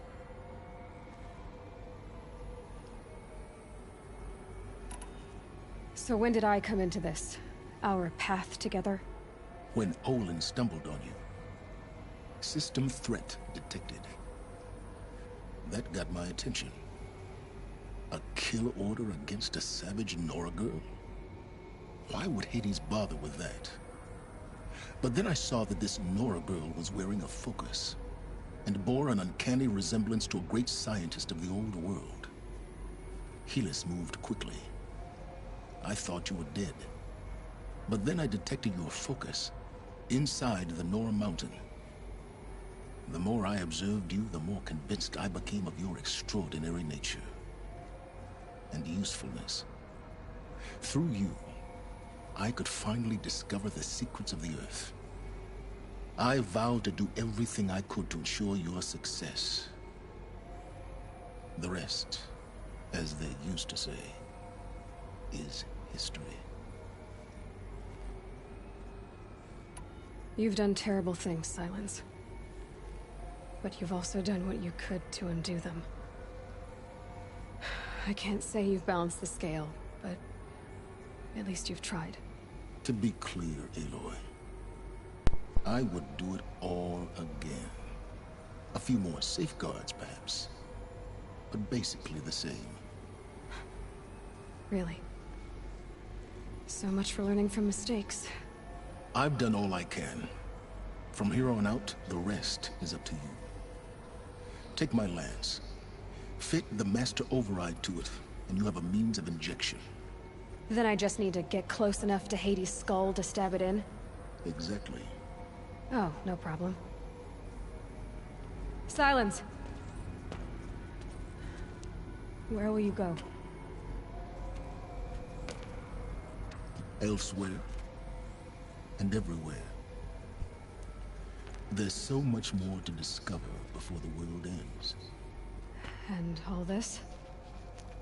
So when did I come into this? Our path together? When Olin stumbled on you. System threat detected. That got my attention. A kill order against a savage Nora girl? Why would Hades bother with that? But then I saw that this Nora girl was wearing a focus, and bore an uncanny resemblance to a great scientist of the old world. Helis moved quickly. I thought you were dead. But then I detected your focus inside the Nora Mountain. The more I observed you, the more convinced I became of your extraordinary nature and usefulness. Through you, I could finally discover the secrets of the Earth. I vowed to do everything I could to ensure your success. The rest, as they used to say, is history. You've done terrible things, Silence. But you've also done what you could to undo them. I can't say you've balanced the scale, but at least you've tried. To be clear, Aloy, I would do it all again. A few more safeguards, perhaps, but basically the same. Really? So much for learning from mistakes. I've done all I can. From here on out, the rest is up to you. Take my lance. Fit the Master Override to it, and you have a means of injection. Then I just need to get close enough to Hades' skull to stab it in? Exactly. Oh, no problem. Silence! Where will you go? Elsewhere. And everywhere. There's so much more to discover before the world ends. And all this?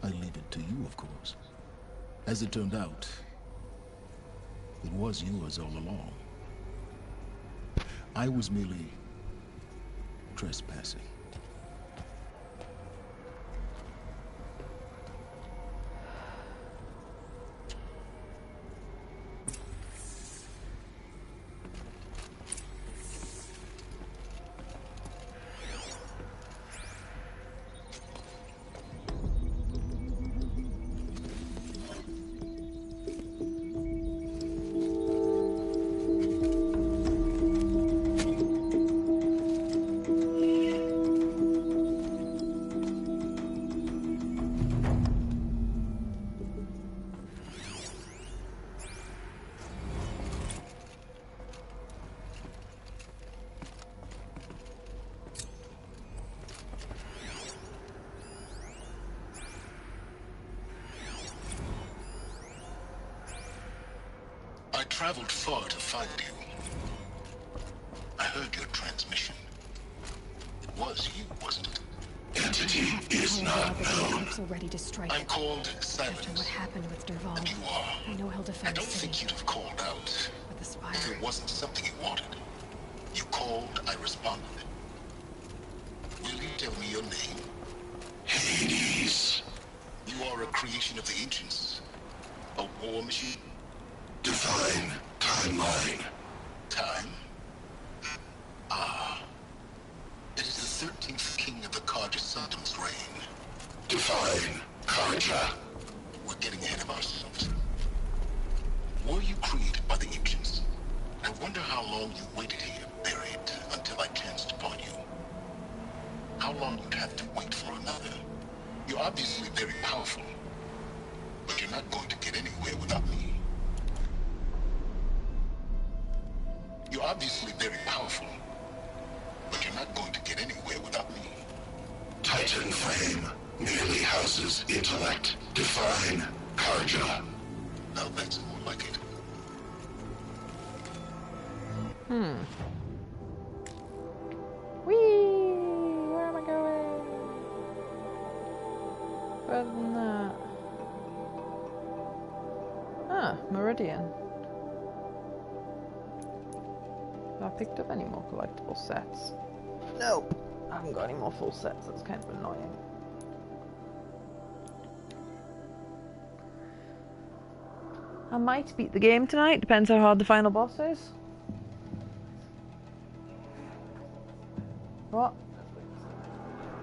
I leave it to you, of course. As it turned out, it was yours all along. I was merely trespassing. I traveled far to find you. I heard your transmission. It was you, wasn't it? Entity is not known. Already to strike. I'm called Silence. After what happened with Dervahl, And you are. I know he'll defend I don't the city. think you'd have called out. With the spire. If it wasn't something you wanted. You called, I responded. Will you tell me your name? Hades. You are a creation of the ancients. A war machine. Divine timeline. Time? Ah. It is the 13th Define Karja. We're getting ahead of ourselves. Were you created by the ancients? I wonder how long you waited here, buried, until I chanced upon you. How long you'd have to wait for another. You're obviously very powerful, but you're not going to get anywhere without me. You're obviously very powerful, but you're not going to get anywhere without me. Titan Flame merely houses intellect. Define Karja. Now that's more like it. Whee! Where am I going? Further than that. Ah, Meridian. Have I picked up any more collectible sets? Nope. I haven't got any more full sets. That's kind of annoying. I might beat the game tonight. Depends how hard the final boss is. What?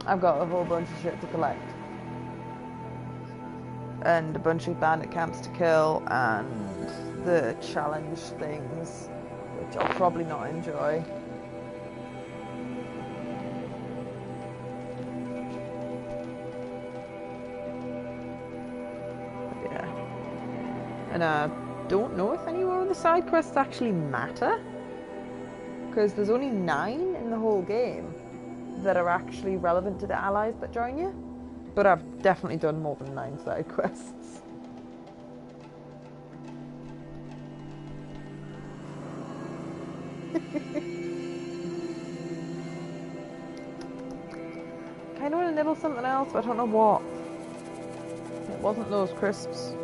I've got a whole bunch of shit to collect. And a bunch of bandit camps to kill, and the challenge things, which I'll probably not enjoy. But yeah. And I don't know if any more of the side quests actually matter. Because there's only 9 in the whole game that are actually relevant to the allies that join you. But I've definitely done more than 9 side quests. Kinda want to nibble something else, but I don't know what. It wasn't those crisps.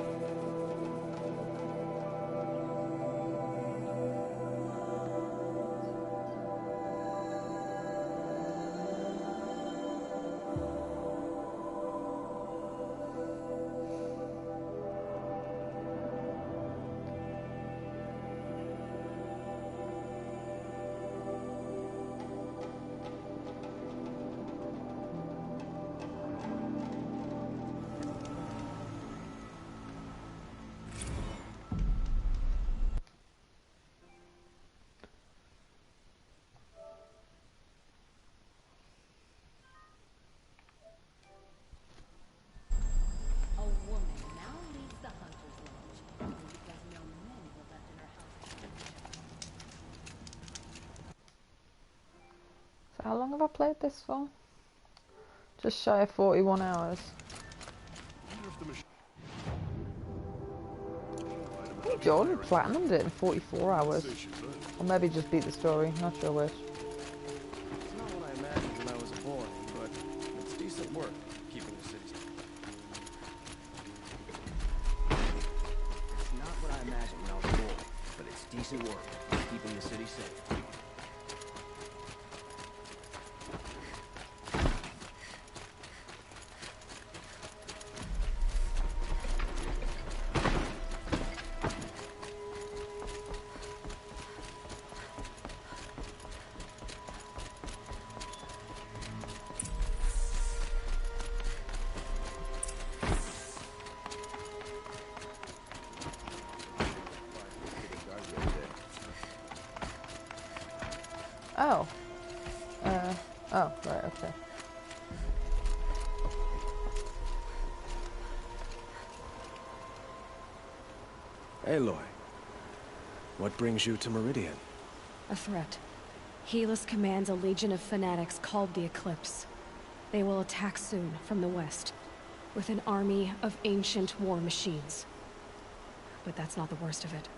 How long have I played this for? Just shy of 41 hours. Jordan platinumed it in 44 hours. Or maybe just beat the story, not sure which. It's not what I imagined when I was a boy, but it's decent work keeping the city safe. It's not what I imagined when I was a boy, but it's decent work keeping the city safe. Oh, right, okay. Aloy, what brings you to Meridian? A threat. Helis commands a legion of fanatics called the Eclipse. They will attack soon from the west, with an army of ancient war machines. But that's not the worst of it.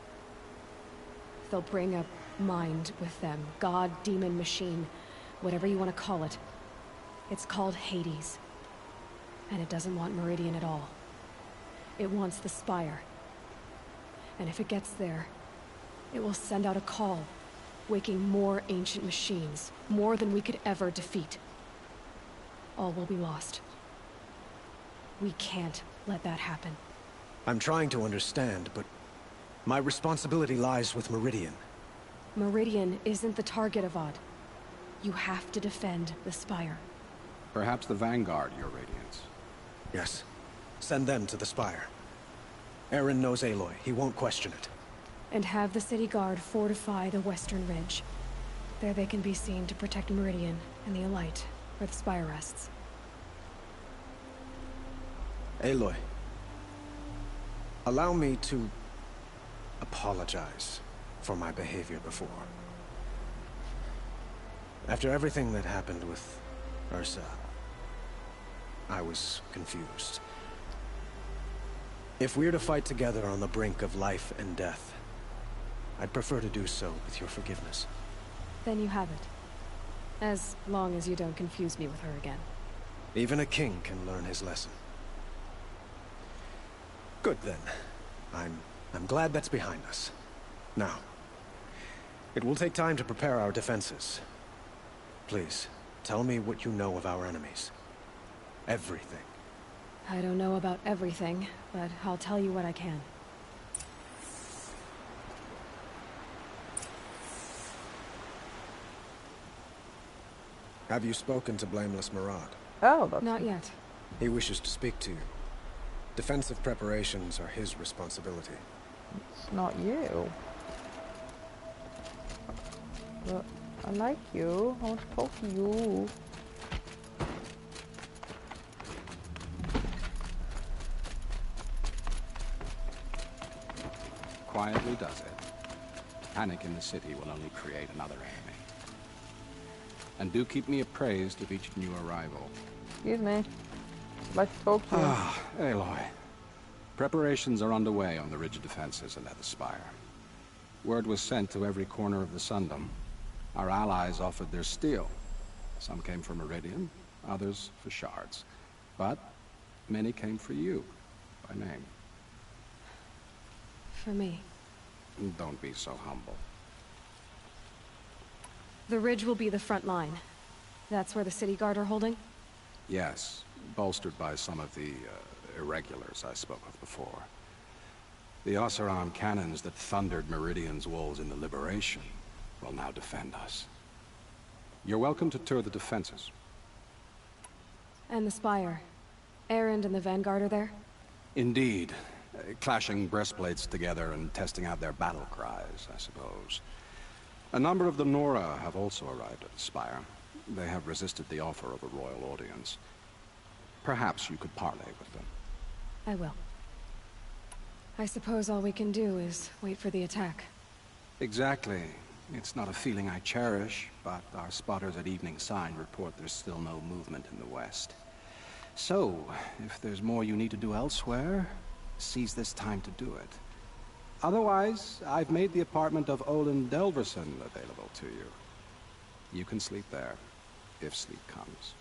They'll bring a mind with them, god, demon, machine, whatever you want to call it. It's called Hades. And it doesn't want Meridian at all. It wants the Spire. And if it gets there, it will send out a call, waking more ancient machines, more than we could ever defeat. All will be lost. We can't let that happen. I'm trying to understand, but my responsibility lies with Meridian. Meridian isn't the target, Avad. You have to defend the Spire. Perhaps the Vanguard, Your Radiance. Yes. Send them to the Spire. Eren knows Aloy. He won't question it. And have the city guard fortify the western ridge. There they can be seen to protect Meridian and the Elite, where the Spire rests. Aloy. Allow me to apologize for my behavior before. After everything that happened with Ursa, I was confused. If we're to fight together on the brink of life and death, I'd prefer to do so with your forgiveness. Then you have it. As long as you don't confuse me with her again. Even a king can learn his lesson. Good then. I'm glad that's behind us. Now, it will take time to prepare our defenses. Please, tell me what you know of our enemies. Everything. I don't know about everything, but I'll tell you what I can. Have you spoken to Blameless Marad? Oh, that's... Not yet. He wishes to speak to you. Defensive preparations are his responsibility. It's not you. But I like you. I want to talk to you. Quietly does it. Panic in the city will only create another enemy. And do keep me appraised of each new arrival. Excuse me. I'd like to talk to you. Ah, Aloy. Preparations are underway on the ridge of defenses and at the Spire. Word was sent to every corner of the Sundom. Our allies offered their steel. Some came for Meridian, others for shards. But many came for you, by name. For me. Don't be so humble. The ridge will be the front line. That's where the city guard are holding? Yes, bolstered by some of the irregulars I spoke of before. The Oseram cannons that thundered Meridian's walls in the Liberation will now defend us. You're welcome to tour the defenses. And the Spire. Erend and the Vanguard are there? Indeed. Clashing breastplates together and testing out their battle cries, I suppose. A number of the Nora have also arrived at the Spire. They have resisted the offer of a royal audience. Perhaps you could parley with them. I will. I suppose all we can do is wait for the attack. Exactly. It's not a feeling I cherish, but our spotters at Evening Sign report there's still no movement in the west. So, if there's more you need to do elsewhere, seize this time to do it. Otherwise, I've made the apartment of Olin Delverson available to you. You can sleep there, if sleep comes.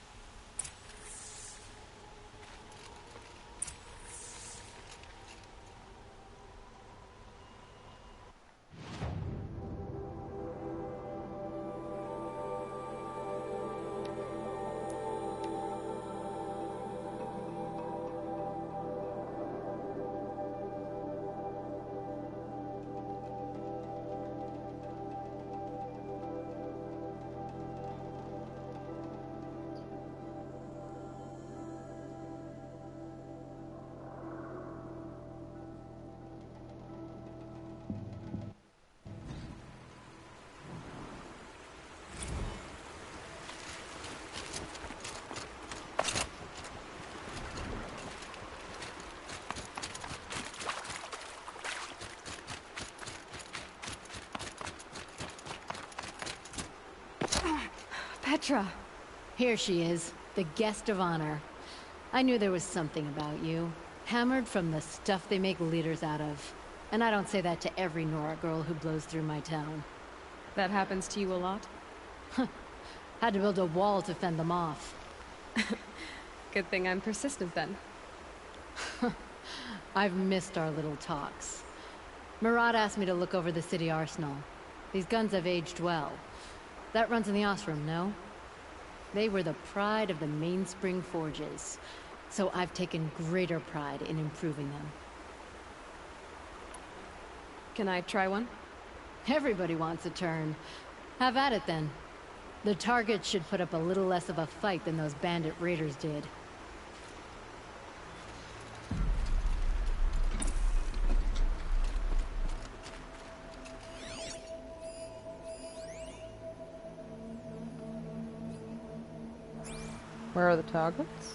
Petra! Here she is, the guest of honor. I knew there was something about you. Hammered from the stuff they make leaders out of. And I don't say that to every Nora girl who blows through my town. That happens to you a lot? Had to build a wall to fend them off. Good thing I'm persistent then. I've missed our little talks. Marad asked me to look over the city arsenal. These guns have aged well. That runs in the Osram, no? They were the pride of the Mainspring Forges, so I've taken greater pride in improving them. Can I try one? Everybody wants a turn. Have at it then. The targets should put up a little less of a fight than those bandit raiders did. Where are the targets?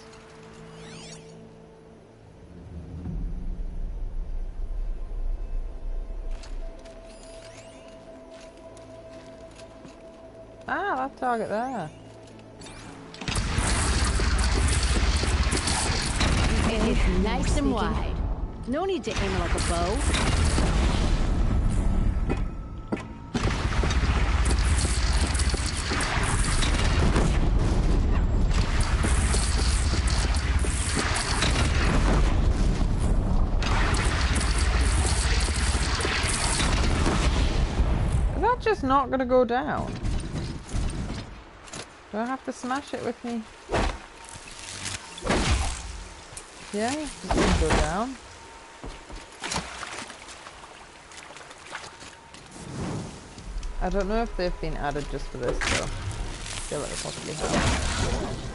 Ah, that target there. It's nice and wide. No need to aim it like a bow. Is that just not gonna go down? Do I have to smash it with me? Yeah, it can go down. I don't know if they've been added just for this, though. I feel like they possibly have.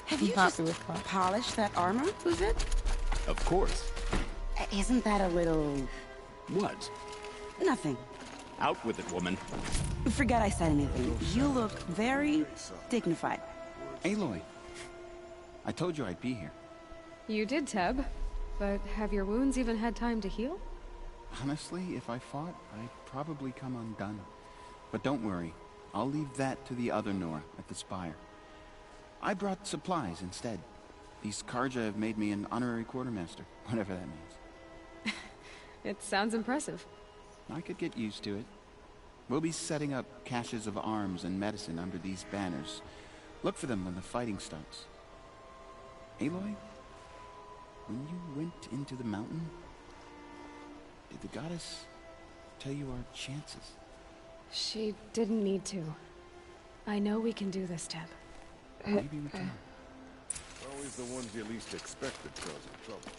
Have you just polished that armor, Buzet? Of course. Isn't that a little... What? Nothing. Out with it, woman. Forget I said anything. You look very dignified. Aloy, I told you I'd be here. You did, Teb. But have your wounds even had time to heal? Honestly, if I fought, I'd probably come undone. But don't worry. I'll leave that to the other Nora at the Spire. I brought supplies instead. These Karja have made me an honorary quartermaster, whatever that means. It sounds impressive. I could get used to it. We'll be setting up caches of arms and medicine under these banners. Look for them when the fighting starts. Aloy, when you went into the mountain, did the goddess tell you our chances? She didn't need to. I know we can do this, Teb. Maybe we can. Always the ones you least expect that cause you trouble.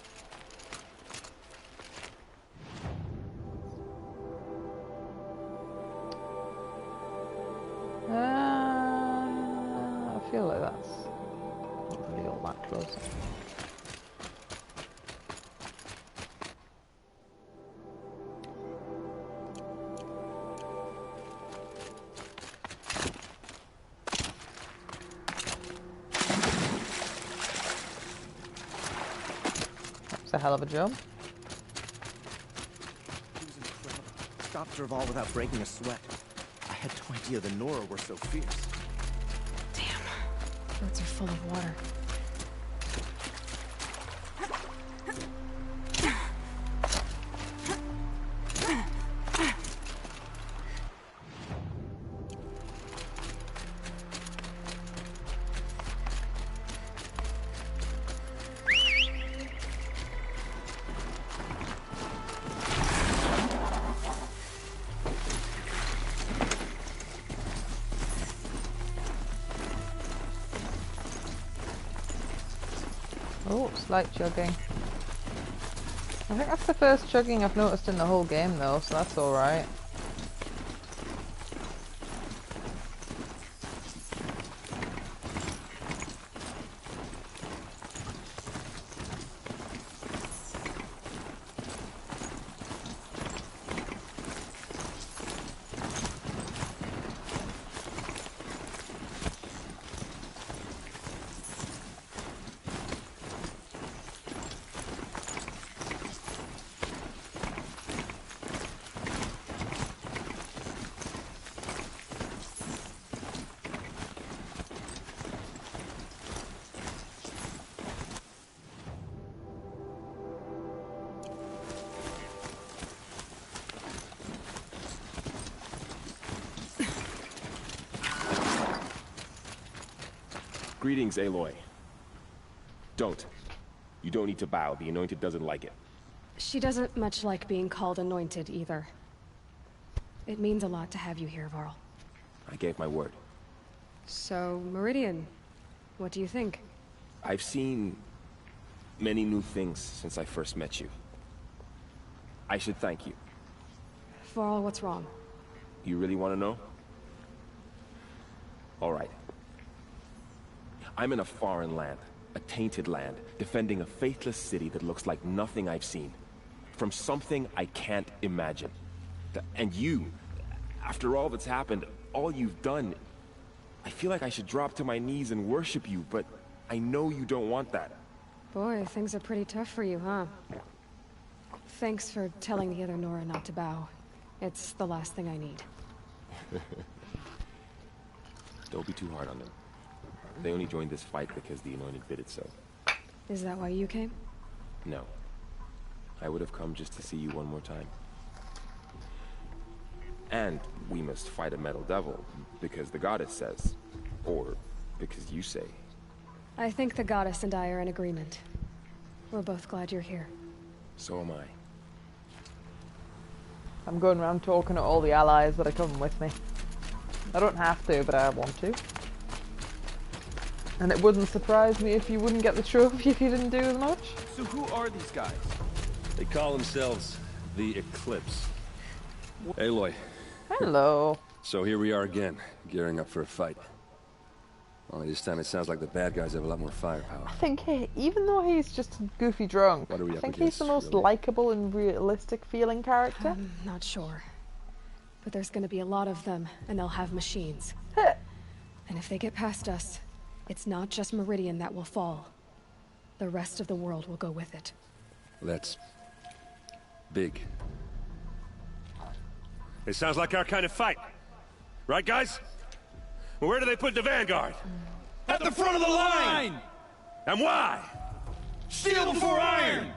I feel like that's not really all that close. A hell of a job. It was incredible. Stopped Dervahl without breaking a sweat. I had no idea the Nora were so fierce. Boats are full of water. Oh, slight chugging. I think that's the first chugging I've noticed in the whole game though, so that's alright. Greetings, Aloy. Don't. You don't need to bow. The Anointed doesn't like it. She doesn't much like being called anointed either. It means a lot to have you here, Varl. I gave my word. So, Meridian, what do you think? I've seen many new things since I first met you. I should thank you. For all what's wrong. You really want to know? All right. I'm in a foreign land, a tainted land, defending a faithless city that looks like nothing I've seen. From something I can't imagine. And you, after all that's happened, all you've done, I feel like I should drop to my knees and worship you, but I know you don't want that. Boy, things are pretty tough for you, huh? Thanks for telling the other Nora not to bow. It's the last thing I need. Don't be too hard on them. They only joined this fight because the Anointed bid it so. Is that why you came? No. I would have come just to see you one more time. And we must fight a metal devil, because the goddess says. Or because you say. I think the goddess and I are in agreement. We're both glad you're here. So am I. I'm going around talking to all the allies that are coming with me. I don't have to, but I want to. And it wouldn't surprise me if you wouldn't get the trophy if you didn't do as much. So who are these guys? They call themselves the Eclipse. Aloy. Hello. So here we are again, gearing up for a fight. Only this time it sounds like the bad guys have a lot more firepower. I think even though he's just a goofy drunk, What are we I up think against, he's the most really? likable and realistic feeling character. I'm not sure. But there's gonna be a lot of them, and they'll have machines. And if they get past us, it's not just Meridian that will fall. The rest of the world will go with it. That's big. It sounds like our kind of fight. Right, guys? Well, where do they put the Vanguard? At the front of the line! And why? Steel before iron!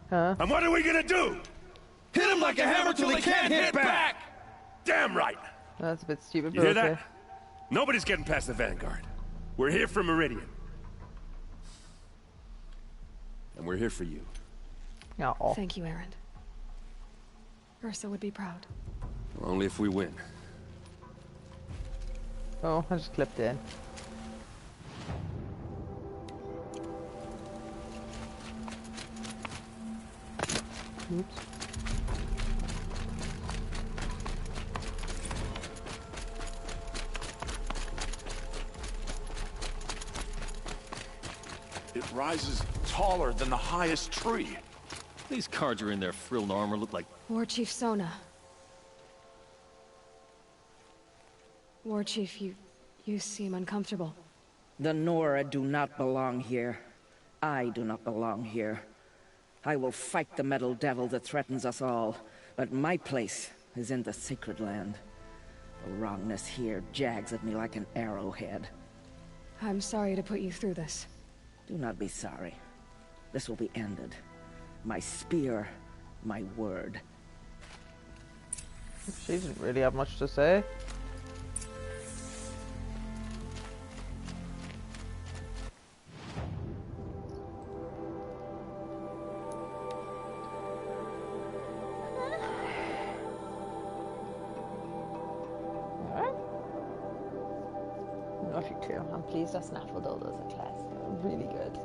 Huh? And what are we gonna do? Hit them like a hammer till they can't hit back! Damn right! That's a bit stupid, You but hear okay. that? Nobody's getting past the Vanguard. We're here for Meridian. And we're here for you. Oh. Thank you, Erend. Ursa would be proud. Only if we win. Oh, I just clipped in. Oops. It rises taller than the highest tree. These cards are in their frilled armor look like... War Chief Sona. War Chief, you seem uncomfortable. The Nora do not belong here. I do not belong here. I will fight the metal devil that threatens us all, but my place is in the sacred land. The wrongness here jags at me like an arrowhead. I'm sorry to put you through this. Do not be sorry. This will be ended. My spear, my word. She didn't really have much to say. Not true. I'm pleased I snaffled all those in class. They were really good.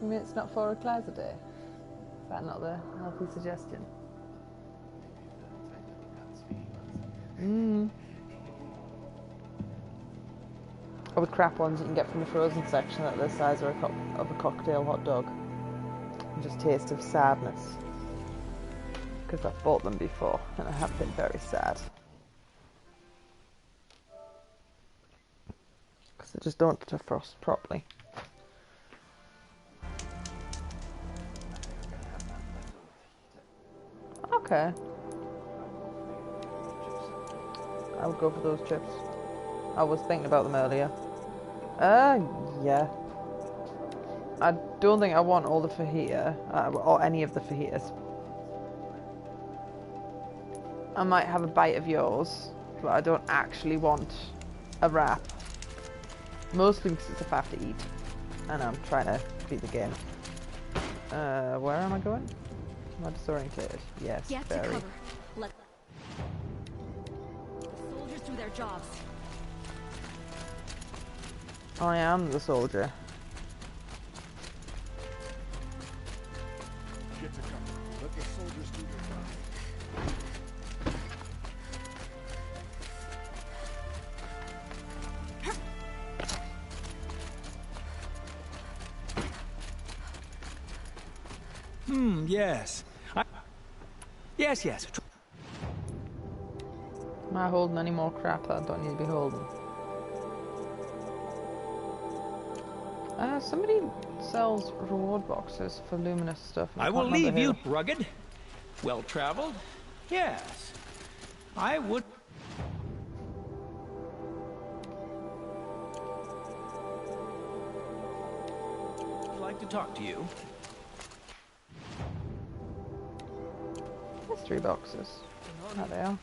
You mean it's not 4 class a day? Is that not the healthy suggestion? Or the crap ones you can get from the frozen section that are the size of a cocktail hot dog. And just taste of sadness. Because I've bought them before and I have been very sad. Because they just don't defrost properly. Okay. I would go for those chips. I was thinking about them earlier. Yeah. I don't think I want all the fajita, or any of the fajitas. I might have a bite of yours, but I don't actually want a wrap. Mostly because it's a faff to eat, and I'm trying to beat the game. Where am I going? Am I disorientated? Yes, Get very. to cover. Let the soldiers do their jobs. I am the soldier. Get to cover. Let the soldiers do their job. Yes. Yes. Am I holding any more crap that I don't need to be holding? Somebody sells reward boxes for luminous stuff. I will leave you rugged, well-traveled. Yes. I would... like to talk to you. There's 3 boxes. There they are.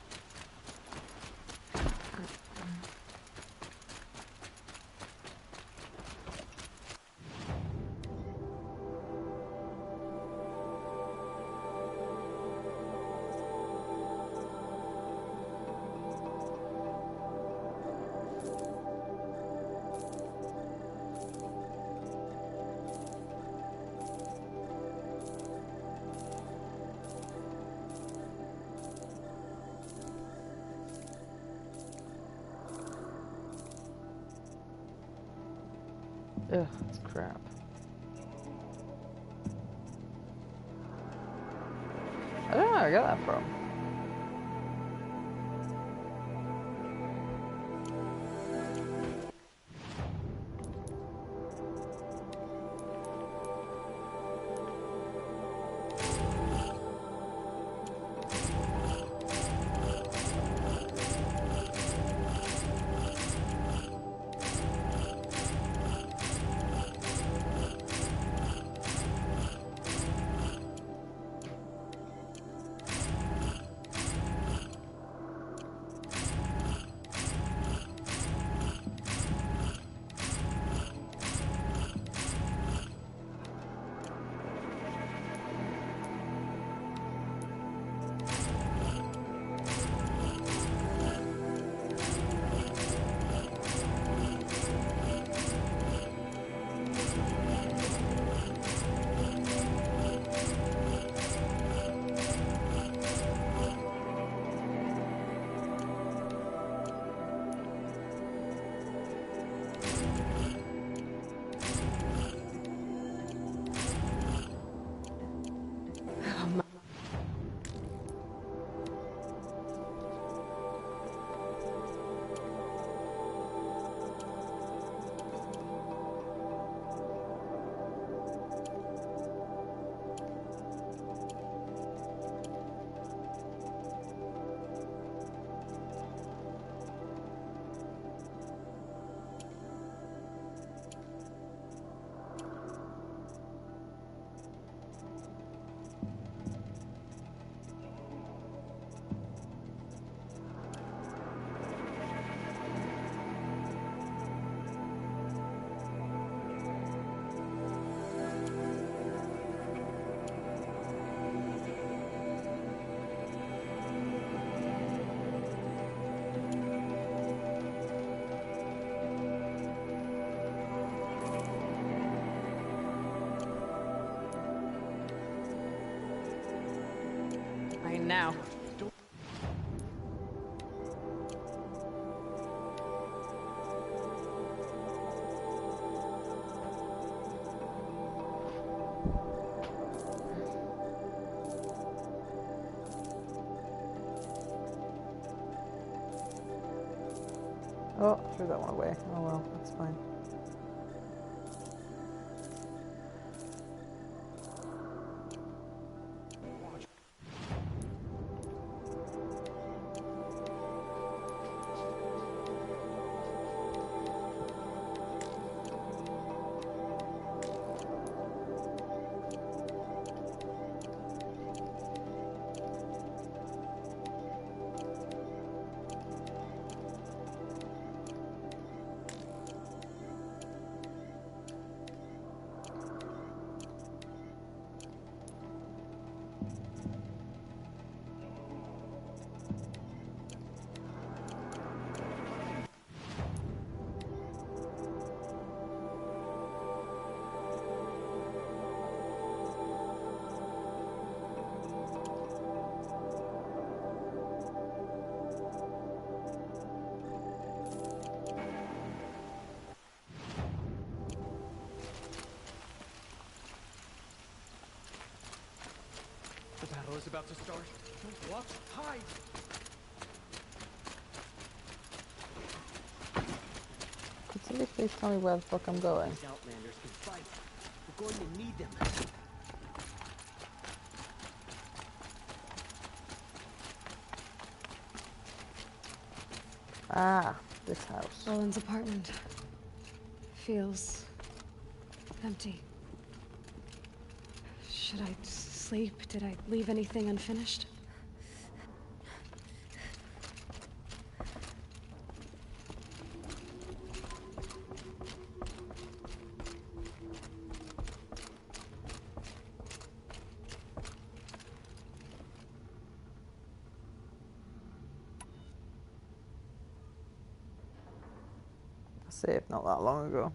Ugh, that's crap. I don't know where I got that from. Now. Oh, threw that one away. Oh well, that's fine. The battle is about to start. Don't walk, hide! Could somebody please tell me where the fuck I'm going? These outlanders can fight. We're going to need them. Ah, this house. Roland's apartment. Feels empty. Should I sleep? Did I leave anything unfinished? I saved not that long ago.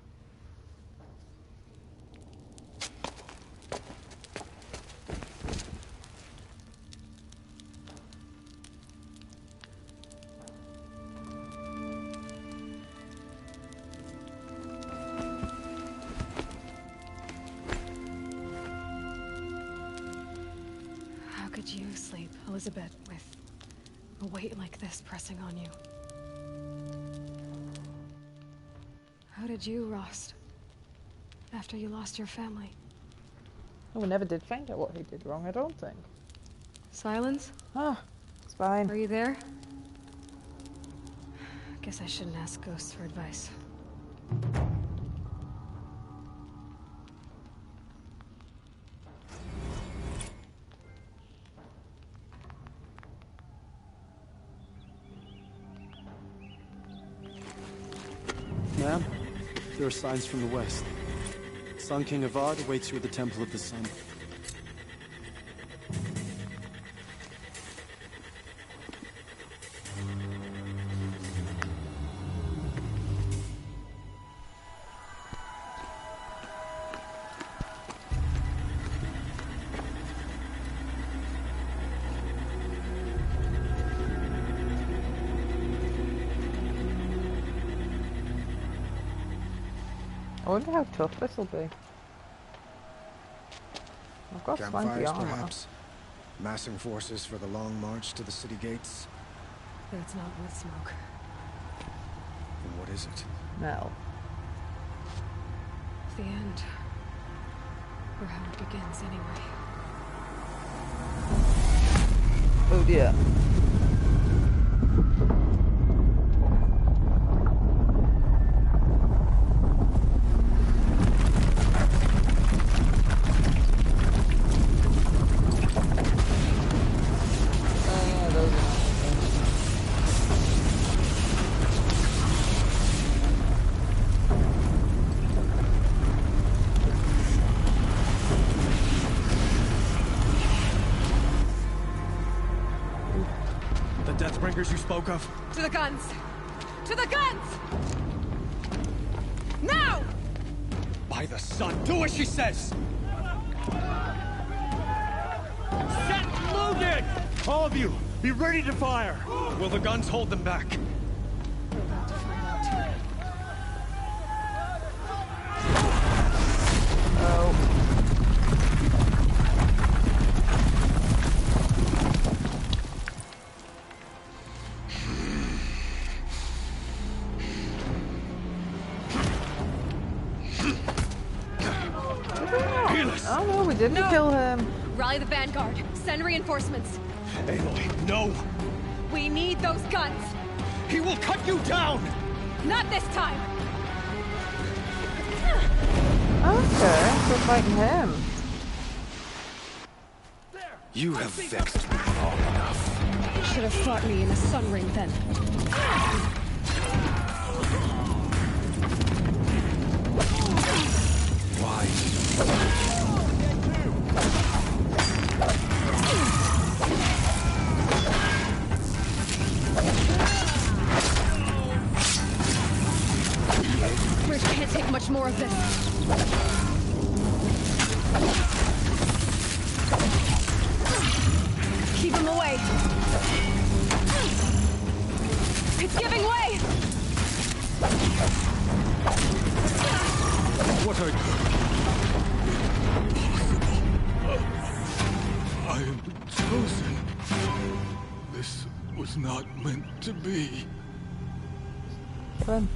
How could you sleep, Elizabeth, with a weight like this pressing on you? How did you, Rost? After you lost your family? Oh, we never did find out what he did wrong, I don't think. Silence? Ah, it's fine. Are you there? Guess I shouldn't ask ghosts for advice. Ma'am, there are signs from the west. Sun King Avad awaits you at the Temple of the Sun. I wonder how tough this will be. I've got swanky Campfires, armor. perhaps? Massing forces for the long march to the city gates? But it's not wood smoke. Then what is it? Metal. The end. Or how it begins, anyway. Oh dear. You spoke of? To the guns! To the guns! Now! By the sun, do as she says! Set loaded! All of you, be ready to fire! Will the guns hold them back? We're about to find out. Oh. Oh no, we didn't kill him. Rally the Vanguard. Send reinforcements. Aloy, no! We need those guns. He will cut you down! Not this time! Okay, we're fighting him. You have vexed me long enough. You should have fought me in a sun ring then. Why? Bridge can't take much more of this. Keep him away. It's giving way. What are you? I am the Chosen. This was not meant to be. Fun.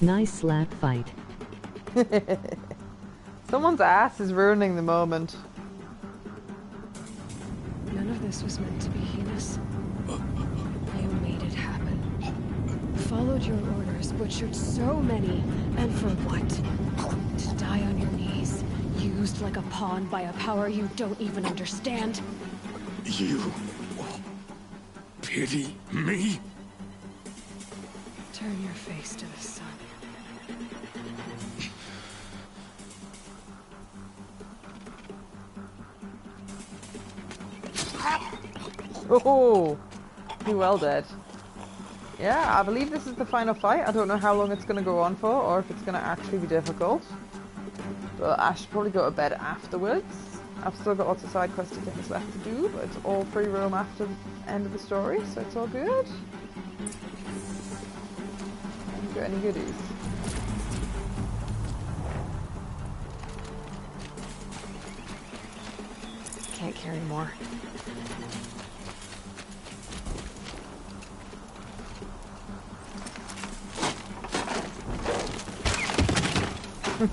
Nice slap fight. Someone's ass is ruining the moment. None of this was meant to be heinous. You made it happen. Followed your orders, butchered so many, and for what? To die on your knees, used like a pawn by a power you don't even understand. You pity me? Turn your face to the sun. Oh, he well dead. Yeah, I believe this is the final fight. I don't know how long it's going to go on for, or if it's going to actually be difficult. But I should probably go to bed afterwards. I've still got lots of side questy things left to do, but it's all free roam after the end of the story, so it's all good. Have you got any goodies? Can't carry more.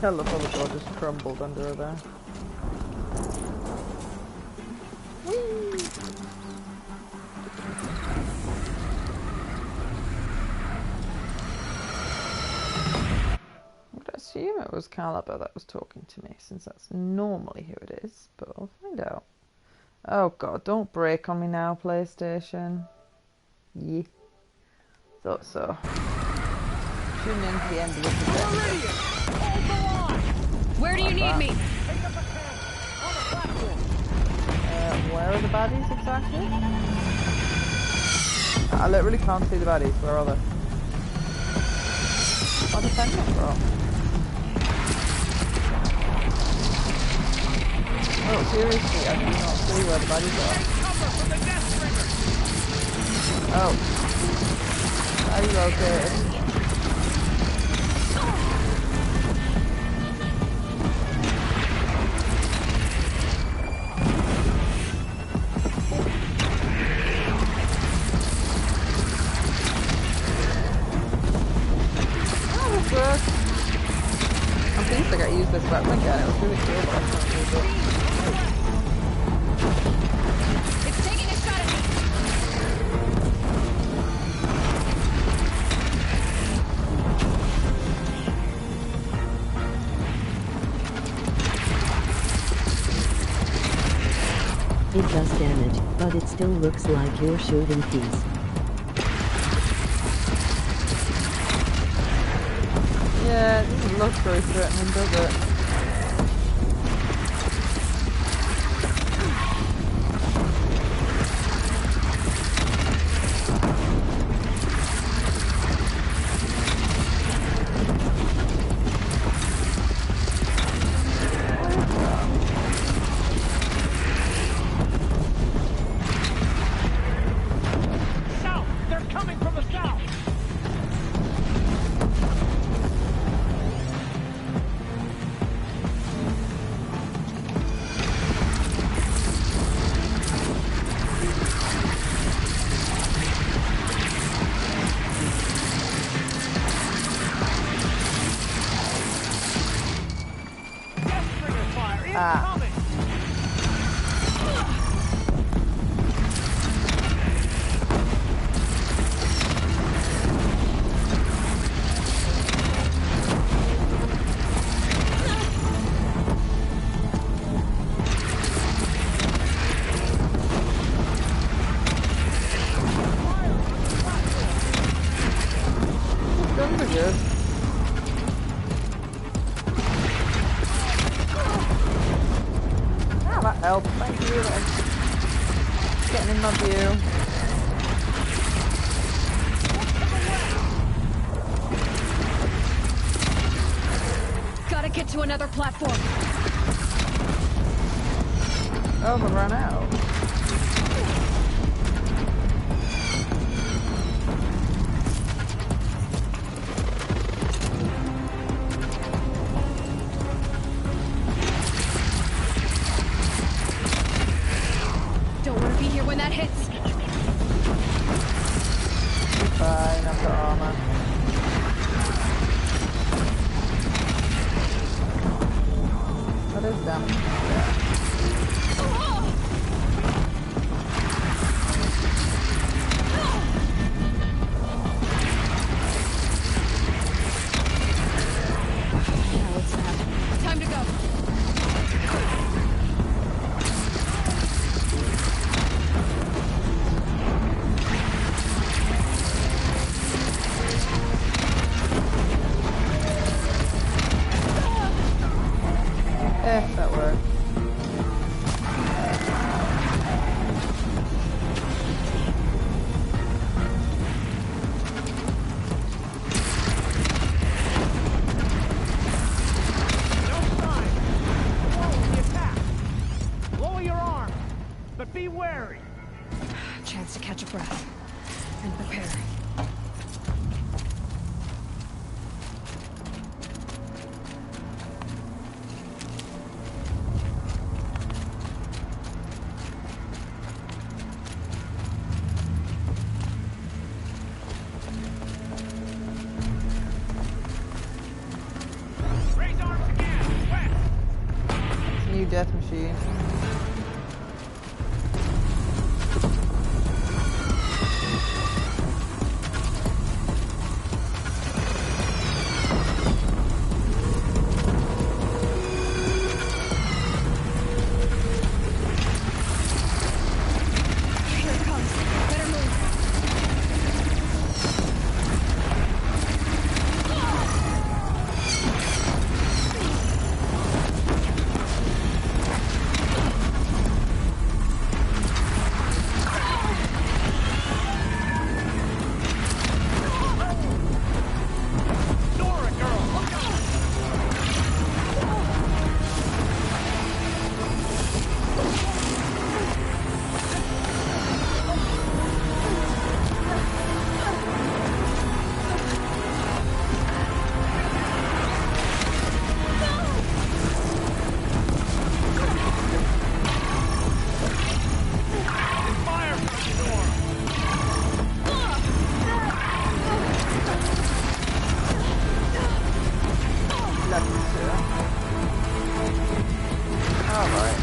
I love how the door just crumbled under her there. Whee! I would assume it was Caliber that was talking to me, since that's normally who it is, but I'll find out. Oh god, don't break on me now, PlayStation. Yeah. Thought so. Tune in to the end of this adventure. Where do you need me? Where are the baddies exactly? I literally can't see the baddies. Where are they? What the fuck, bro? Oh, seriously, I do not see where the baddies are. Oh. Are you okay? I'm pleased I got to use this weapon again. It was really cool, but I can't use it. It's taking a shot at me. It does damage, but it still looks like you're shooting peace. Yeah, it doesn't look very threatening, does it? South! They're coming from the south! Guns are good. Ah, that helped. Thank you. That's getting in my view. Gotta get to another platform. Oh, they ran out. hits. Fine, I've got armor. That is damage. Yeah. Time to go. That worked. Lower your arm, but be wary. Chance to catch a breath and prepare. Raise arms again, west. New death machine. Here it comes. Better move. Nora, girl, look out! Fire from the door! Lucky, sir. Alright.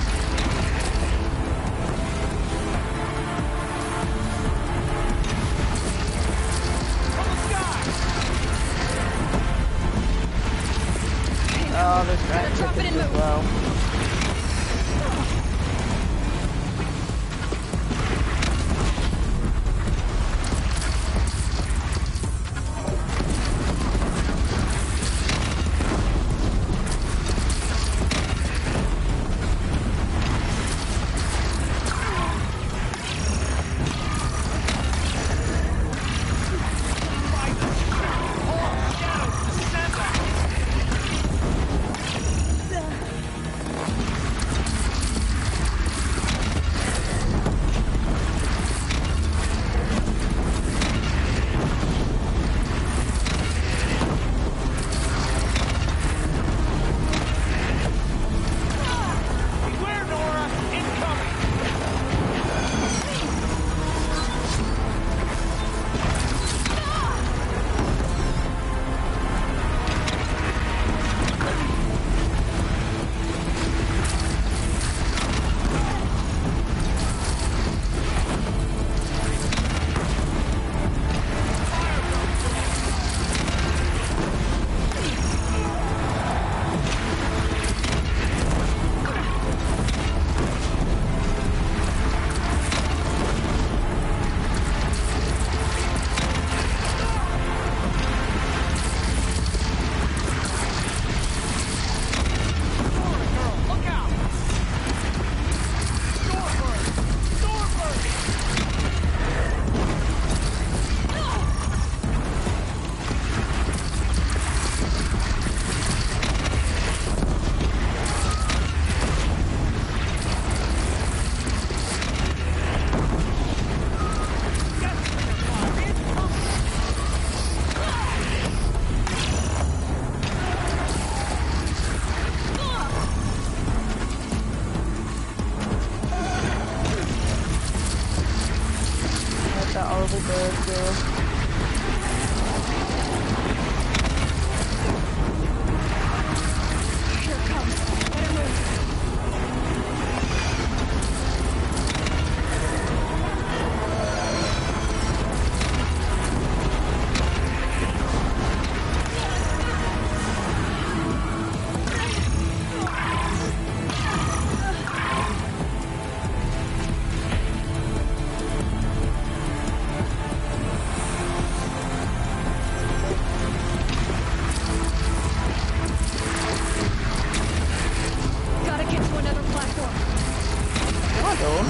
Oh, there's that Drop it and as move. well. stone.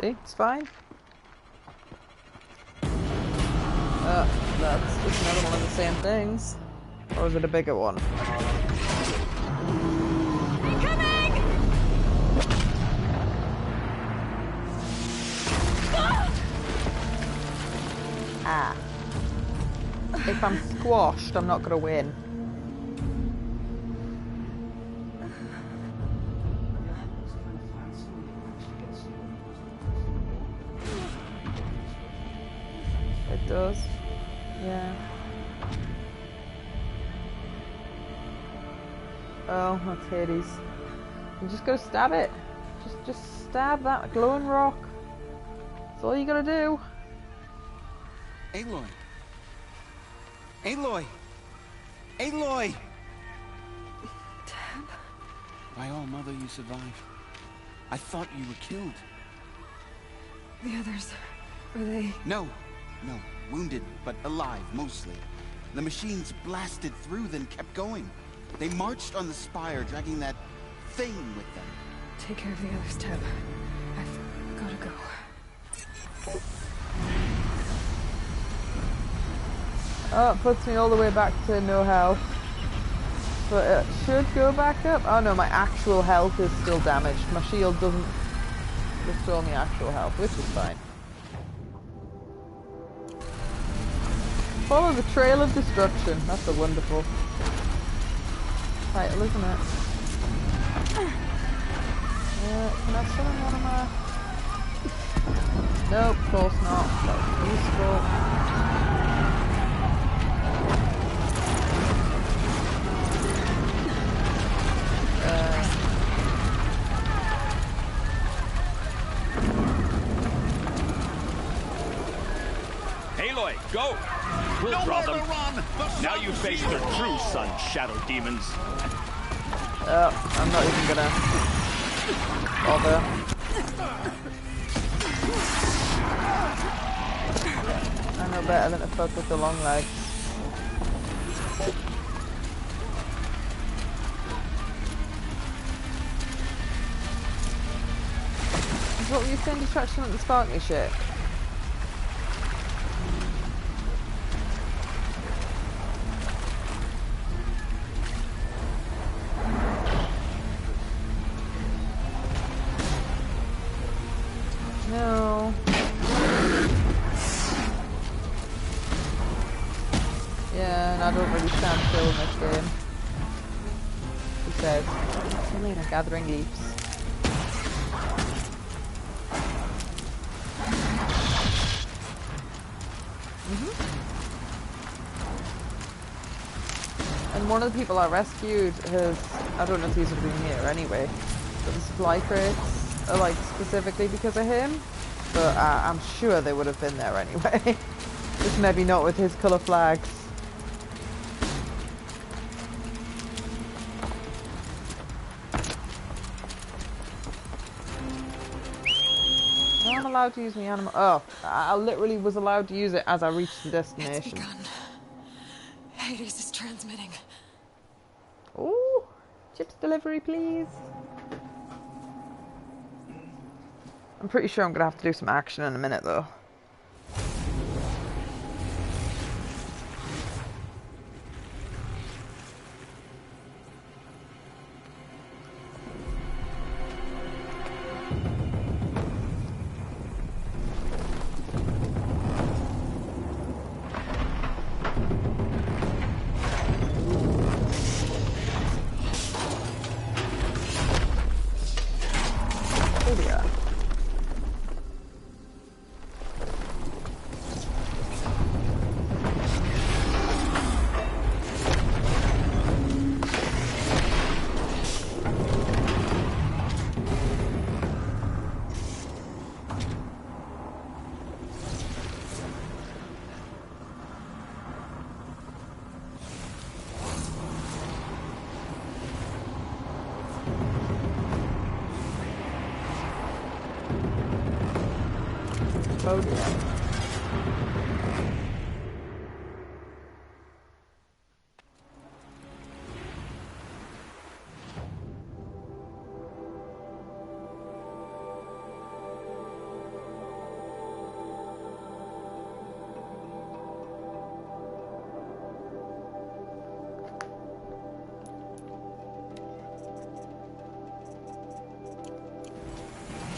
See, it's fine. That's just another one of the same things. Or is it a bigger one? Incoming! Ah. If I'm squashed, I'm not gonna win. It does. Yeah. Oh, that's Hades. You just gotta stab it. Just stab that glowing rock. That's all you gotta do. Aloy! Aloy! Aloy! Dad? By all mother, you survived. I thought you were killed. The others, were they... No. Wounded, but alive, mostly. The machines blasted through, then kept going. They marched on the spire, dragging that thing with them. Take care of the others, Teb. I've gotta go. Oh, it puts me all the way back to no health. But it should go back up. Oh no, my actual health is still damaged. My shield doesn't restore me actual health, which is fine. Follow the trail of destruction. That's a wonderful title, isn't it? Can I summon one of my... Nope, of course not. That's useful. Aloy, go! We'll draw them. Now you face their true son, Shadow Demons. I'm not even gonna bother. I know better than to fuck with the long legs. What were you saying, distraction at the sparkly shit? No. Yeah, and I don't really stand still in this game. He says. See you later. Gathering leaves. And one of the people I rescued has, I don't know if these would have been here anyway, but the supply crates are like specifically because of him, but I'm sure they would have been there anyway. Just maybe not with his colour flags. So I'm allowed to use my animal. Oh, I literally was allowed to use it as I reached the destination. It's begun. Hades is transmitting. Ooh, chips delivery, please. I'm pretty sure I'm gonna have to do some action in a minute, though. podium.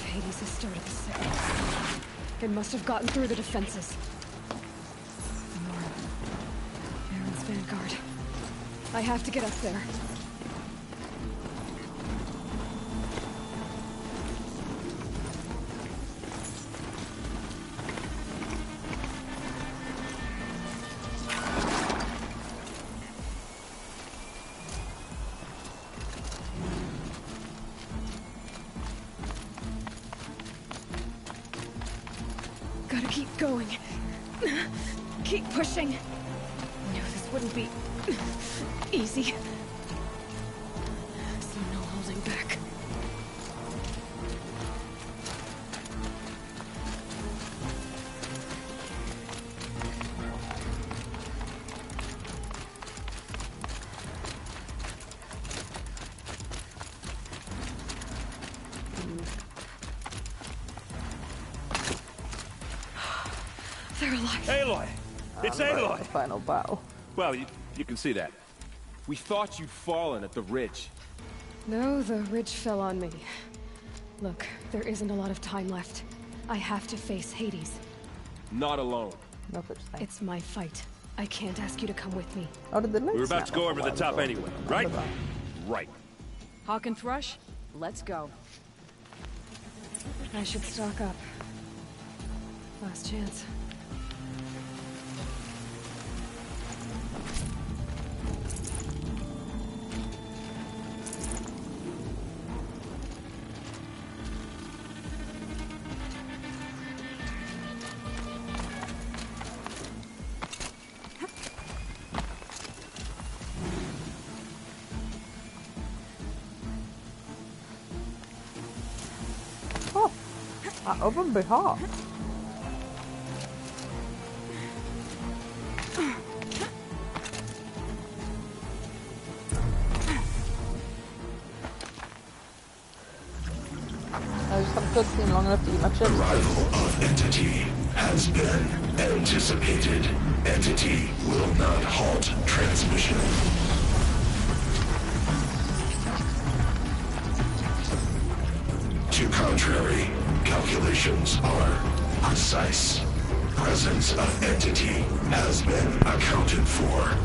Hades has started the signal. It must have gotten through the defenses. Nora. Baron's vanguard. I have to get up there. Gotta keep going. Keep pushing. Knew this wouldn't be easy. So no holding back. They're alive. Aloy! It's Aloy! The final battle. Well, you can see that. We thought you'd fallen at the ridge. No, the ridge fell on me. Look, there isn't a lot of time left. I have to face Hades. Not alone. No such thing. It's my fight. I can't ask you to come with me. How did the We were about to go over the top anyway, right? Right. Hawk and Thrush, let's go. I should stock up. Last chance. Oh, that oven be hot. I just haven't cooked in long enough to eat my chips. Arrival of Entity has been anticipated. Entity will not halt transmission. To contrary, calculations are precise. Presence of Entity has been accounted for.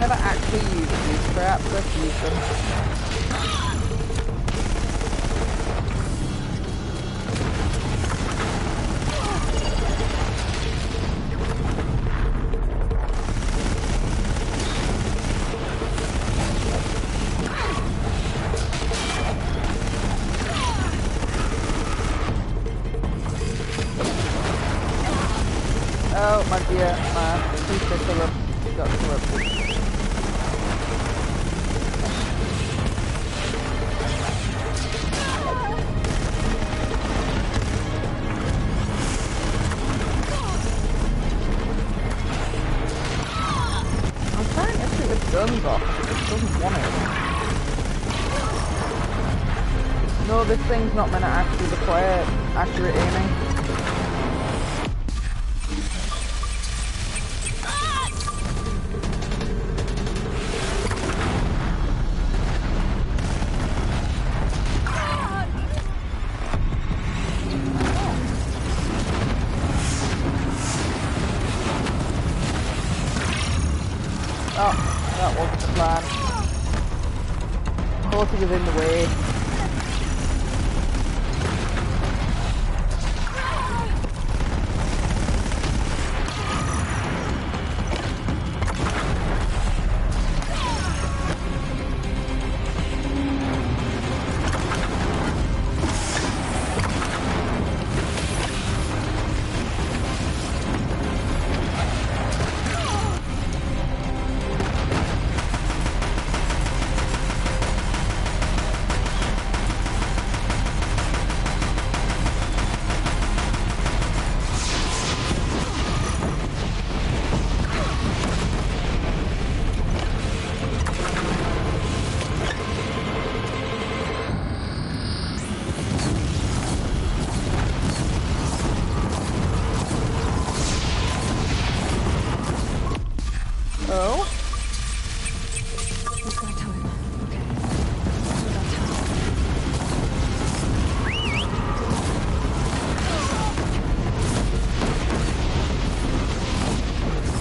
Never actually used these traps, let's use them. Oh my dear, my piece got corrupted. Guns off. It doesn't want it. No, this thing's not meant to actually require accurate aiming. That wasn't the plan. Thought he was in the way.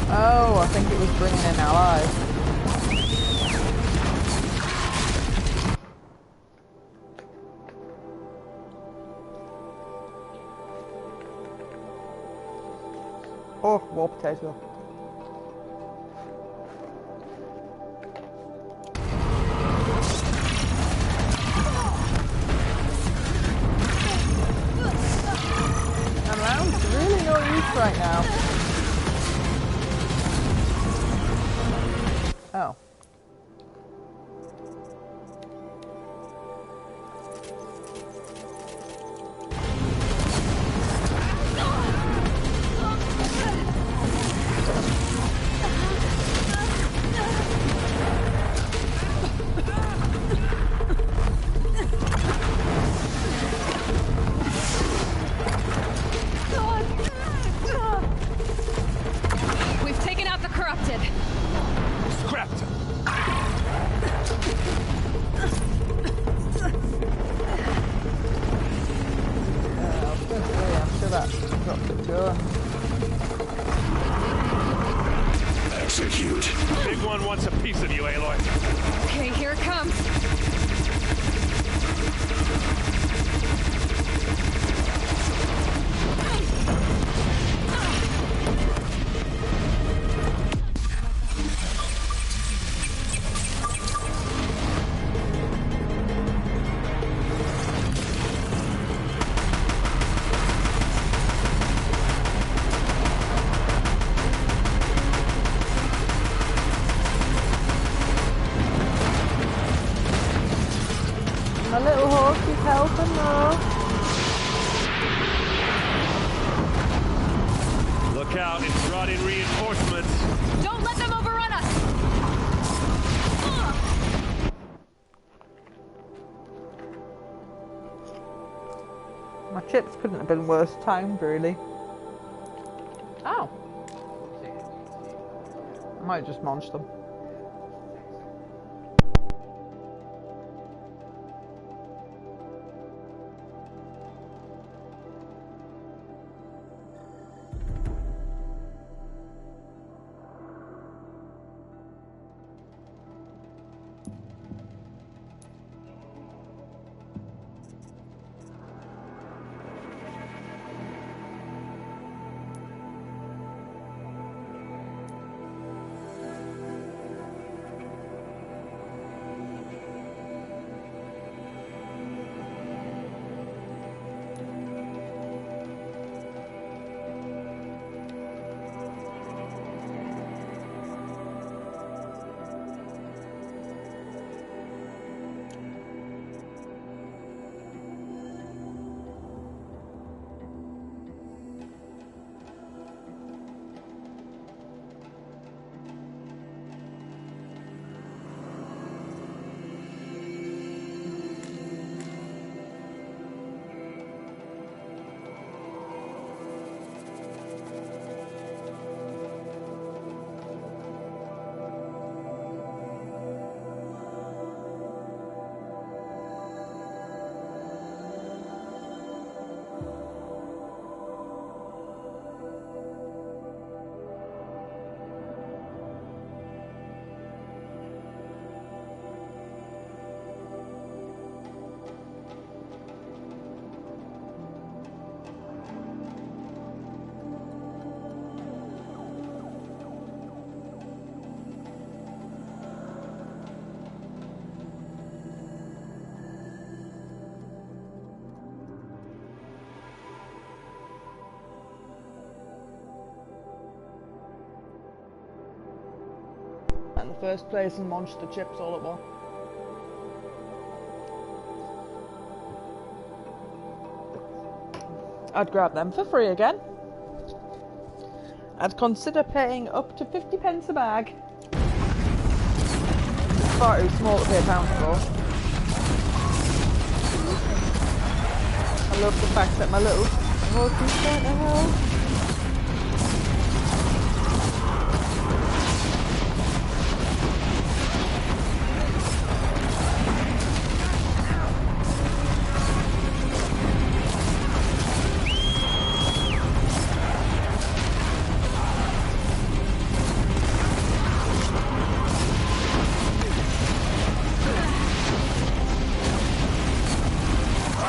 Oh, I think it was bringing in allies. Oh, war potato. And round's really no use right now. Oh. We've taken out the corrupted. Scrapped him. I'm sure that dropped it to Execute. Big one wants a piece of you, Aloy. Okay, here it comes. My little horse is helping though. Look out, it's brought in reinforcements. Don't let them overrun us! My chips couldn't have been worse timed, really. Oh. I might just munch them. in the first place and monster chips all at once. I'd grab them for free again. I'd consider paying up to 50 pence a bag. It's far too small to pay £1 for. I love the fact that my little horse is going to hell.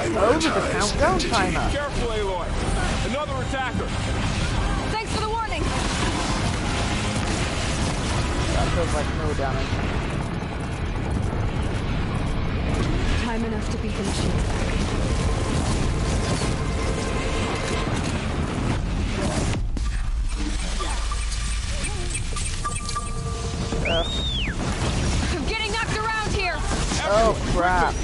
Over the countdown timer. Careful, Aloy. Another attacker. Thanks for the warning. That feels like no damage. Time enough to beat the machines back. I'm getting knocked around here. Oh crap.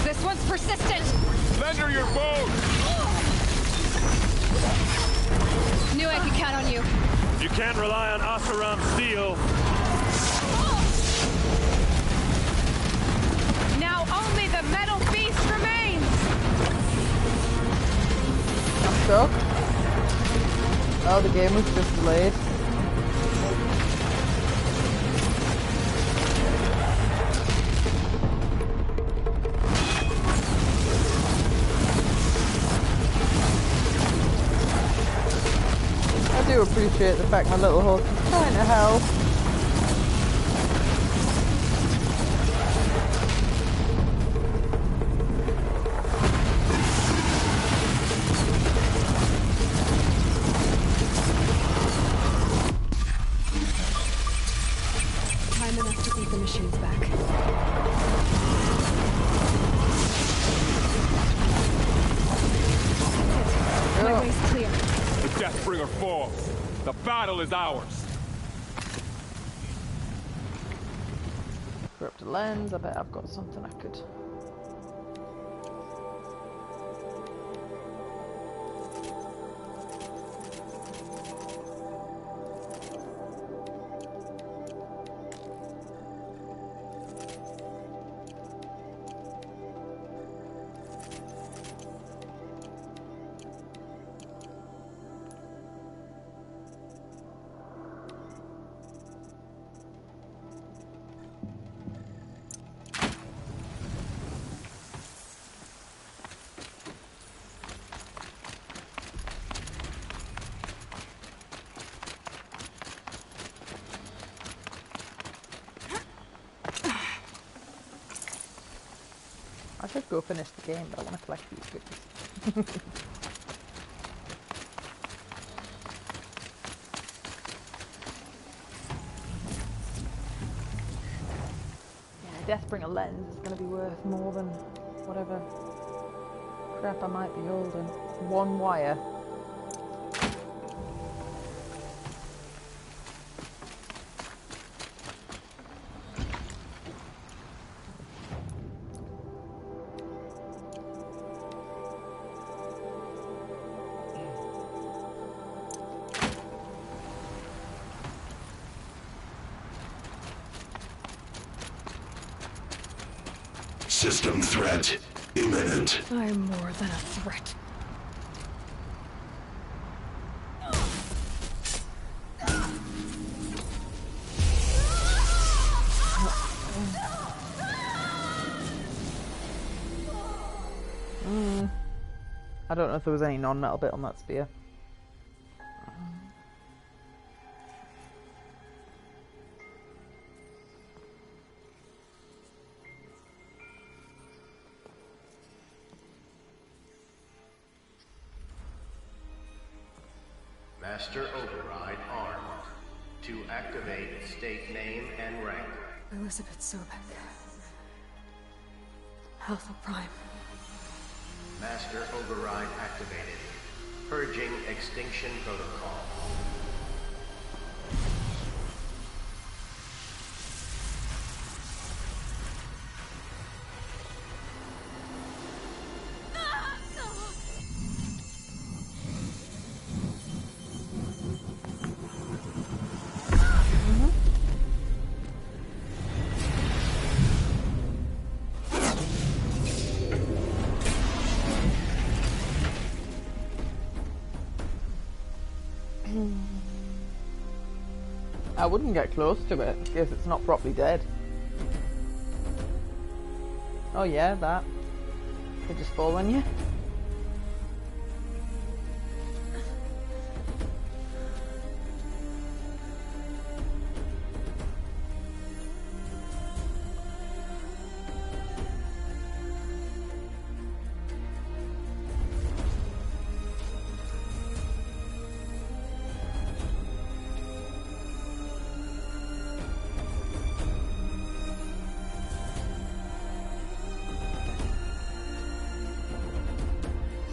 This one's persistent. Lend her your boat. Knew I could count on you. You can't rely on Oseram steel. Now only the metal beast remains. I'm stuck. Oh, the game was just delayed. I do appreciate the fact my little horse is trying to help. Time enough to beat the machines back. My way's clear. The Deathbringer falls. The battle is ours. Corrupt lens, I bet I've got something I could. I should go finish the game, but I want to collect these goodies. Yeah, Deathbringer lens is going to be worth more than whatever crap I might be holding. One wire. System threat imminent. I'm more than a threat. I don't know if there was any non-metal bit on that spear. Master Override armed. To activate, state name and rank. Elizabeth Sobek. Alpha Prime. Master override activated. Purging extinction protocol. I wouldn't get close to it because it's not properly dead. Oh yeah, that. They just fall on you.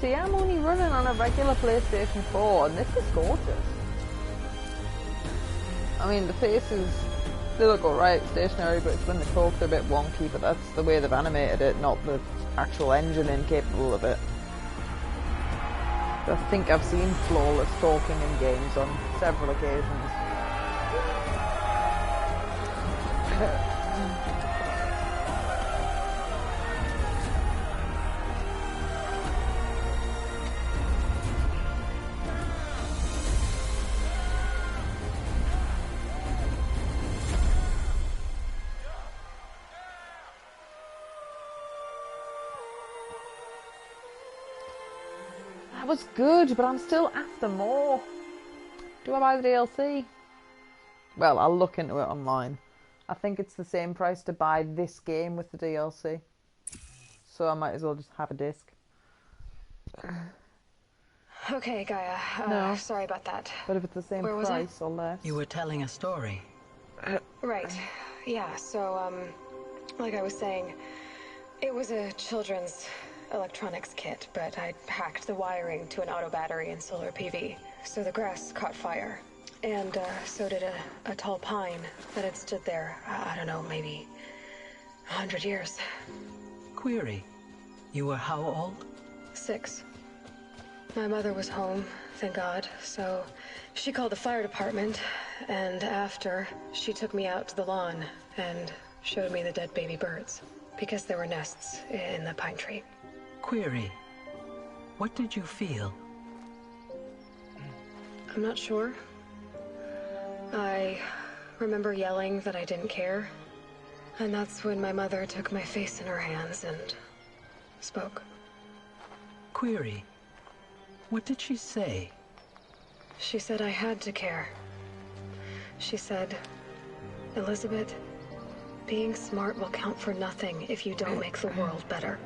See, I'm only running on a regular PlayStation 4 and this is gorgeous. I mean, the faces, they look alright stationary, but it's when they talk they're a bit wonky, but that's the way they've animated it, not the actual engine incapable of it. I think I've seen flawless talking in games on several occasions. That was good, but I'm still after more. Do I buy the DLC? Well, I'll look into it online. I think it's the same price to buy this game with the DLC. So I might as well just have a disc. Okay, Gaia. No. Sorry about that. But if it's the same Where was I? price or less... You were telling a story. Right. Yeah, so, like I was saying, it was a children's electronics kit, but I'd hacked the wiring to an auto battery and solar PV. So the grass caught fire. And, so did a tall pine that had stood there, I don't know, maybe 100 years. Query. You were how old? 6. My mother was home, thank God, so she called the fire department, and after, she took me out to the lawn and showed me the dead baby birds, because there were nests in the pine tree. Query. What did you feel? I'm not sure. I remember yelling that I didn't care, and that's when my mother took my face in her hands and spoke. Query. What did she say? She said I had to care. She said, Elizabeth, being smart will count for nothing if you don't make the world better.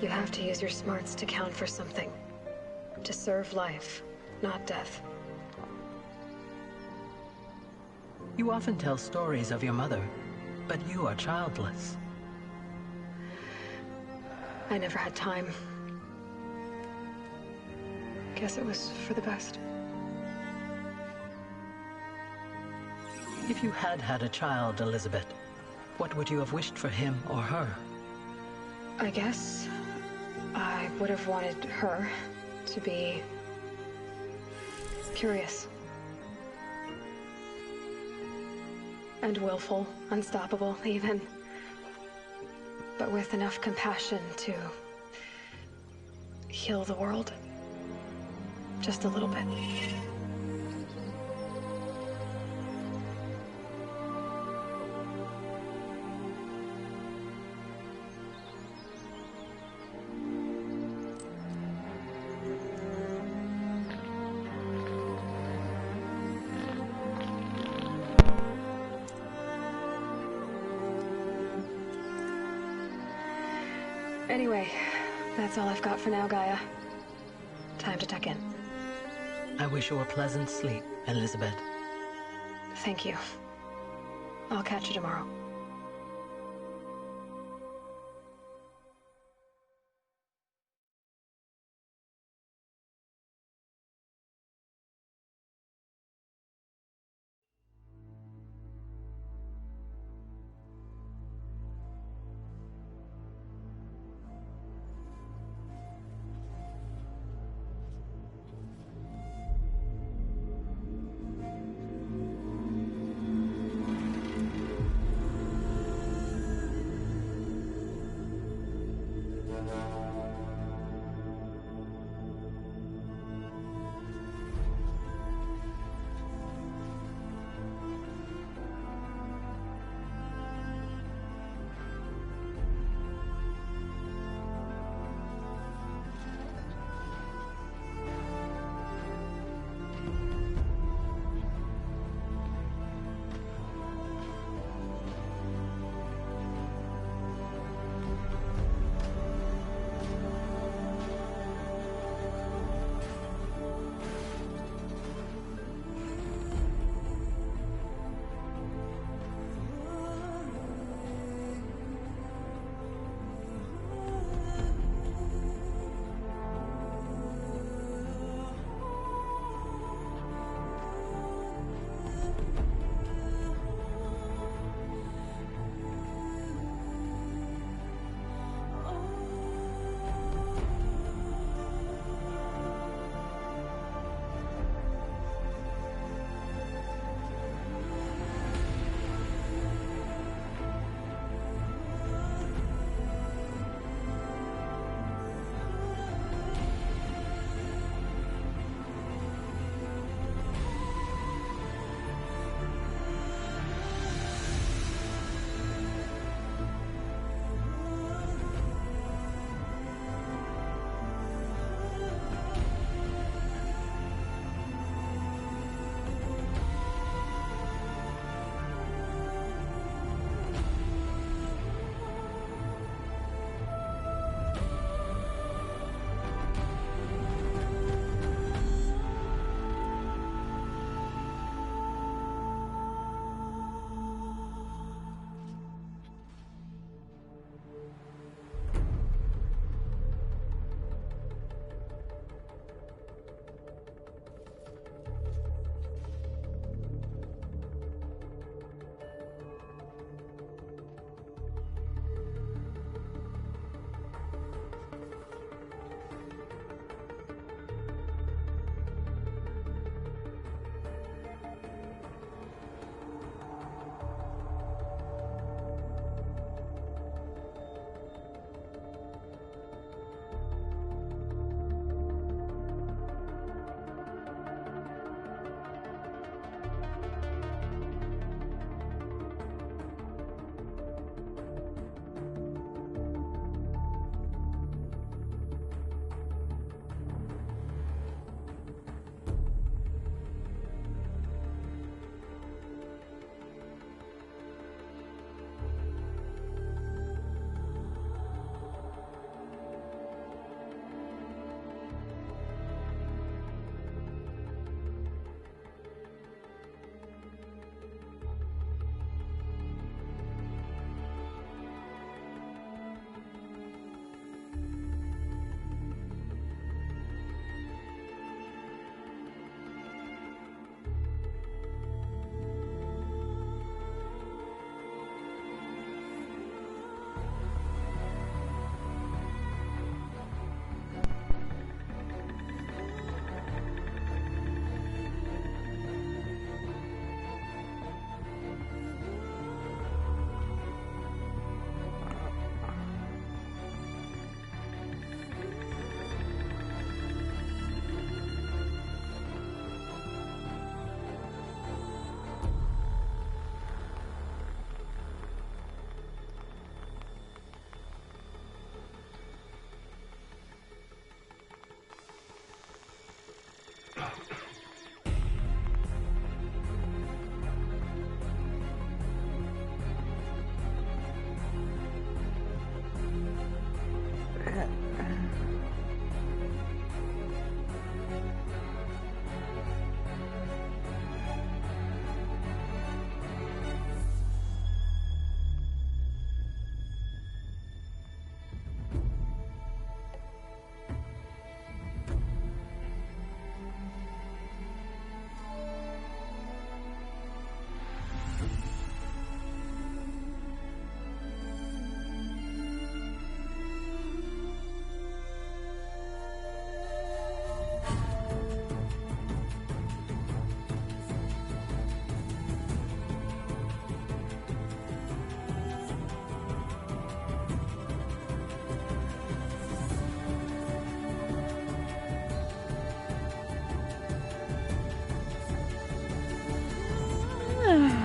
You have to use your smarts to count for something. To serve life, not death. You often tell stories of your mother, but you are childless. I never had time. Guess it was for the best. If you had had a child, Elizabeth, what would you have wished for him or her? I guess I would have wanted her to be curious. And willful, unstoppable, even. But with enough compassion to heal the world. Just a little bit. Anyway, that's all I've got for now, Gaia. Time to tuck in. I wish you a pleasant sleep, Elizabeth. Thank you. I'll catch you tomorrow.